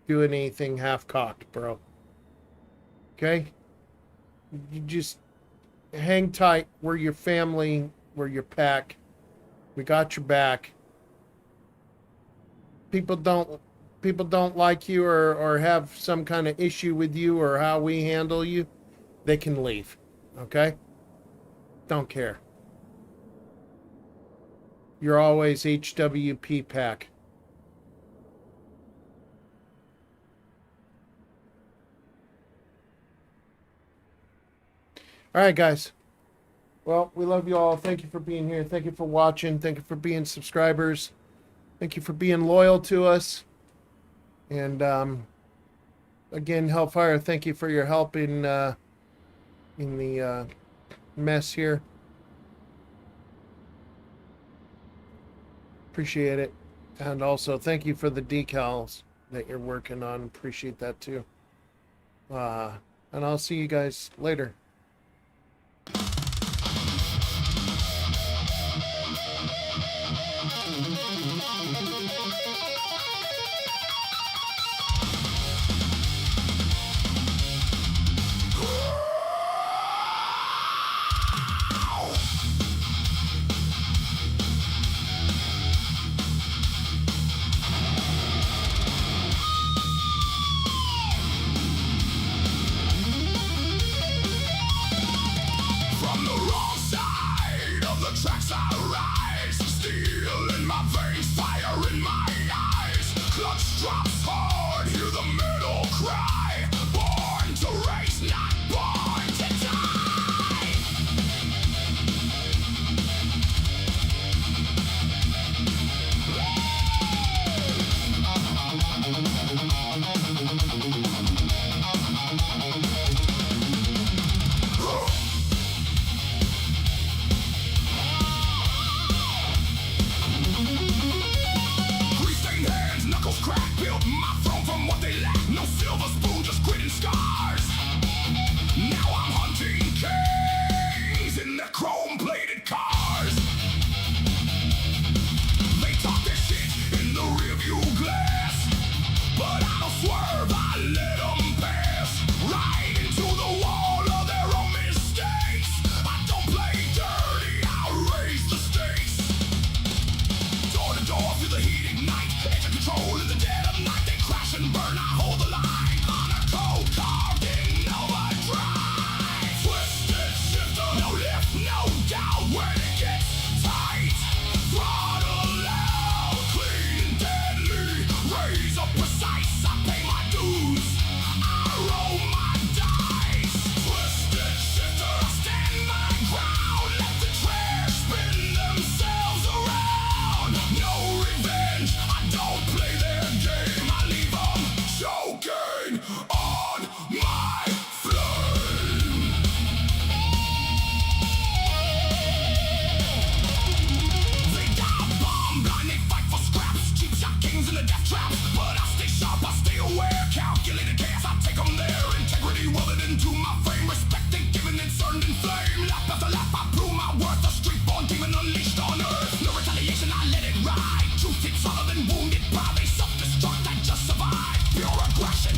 doing anything half-cocked, bro. Okay? You just hang tight. We're your family. We're your pack. We got your back. People don't like you or have some kind of issue with you or how we handle you, they can leave. Okay? Don't care. You're always HWP pack. All right, guys. Well, we love you all. Thank you for being here. Thank you for watching. Thank you for being subscribers. Thank you for being loyal to us. And again, Hellfire, thank you for your help in the mess here. Appreciate it. And also, thank you for the decals that you're working on. Appreciate that too. And I'll see you guys later. Tracks I rise, steel in my veins, fire in my eyes. Clutch drops hard, hear the metal cry. Born to race, not born to die. Crack, built my throne from what they lack. No silver spoon, just grit and scars. Now I'm hunting kings in their chrome-plated cars. They talk their shit in the rearview glass, but I don't swerve, I let them pass. Right into the wall of their own mistakes. I don't play dirty, I raise the stakes. Door to door, feel the heat ignite. Edge of control in the dead of night. They crash and burn, I hold the line. On a code carved in overdrive. Twisted shifter, no lift, no doubt. When it gets tight, throttle loud. Clean and deadly, razor precise. I pay my dues, I roll my dice. Twisted shifter, I stand my ground. Let the trash spin themselves around. No revenge, I don't play their game. I leave them choking on my flame. They dive bomb blind, they fight for scraps. Cheap shot kings in the death traps. But I stay sharp, I stay aware. Calculated chaos, I take them there. Integrity welded into my frame. Respect they given, inserted in flame. Lap after lap, I prove my worth. A street-born demon unleashed on earth. No retaliation, I let it ride. Truth hits harder than wounded pride. They self-destruct, I just survive. Pure aggression.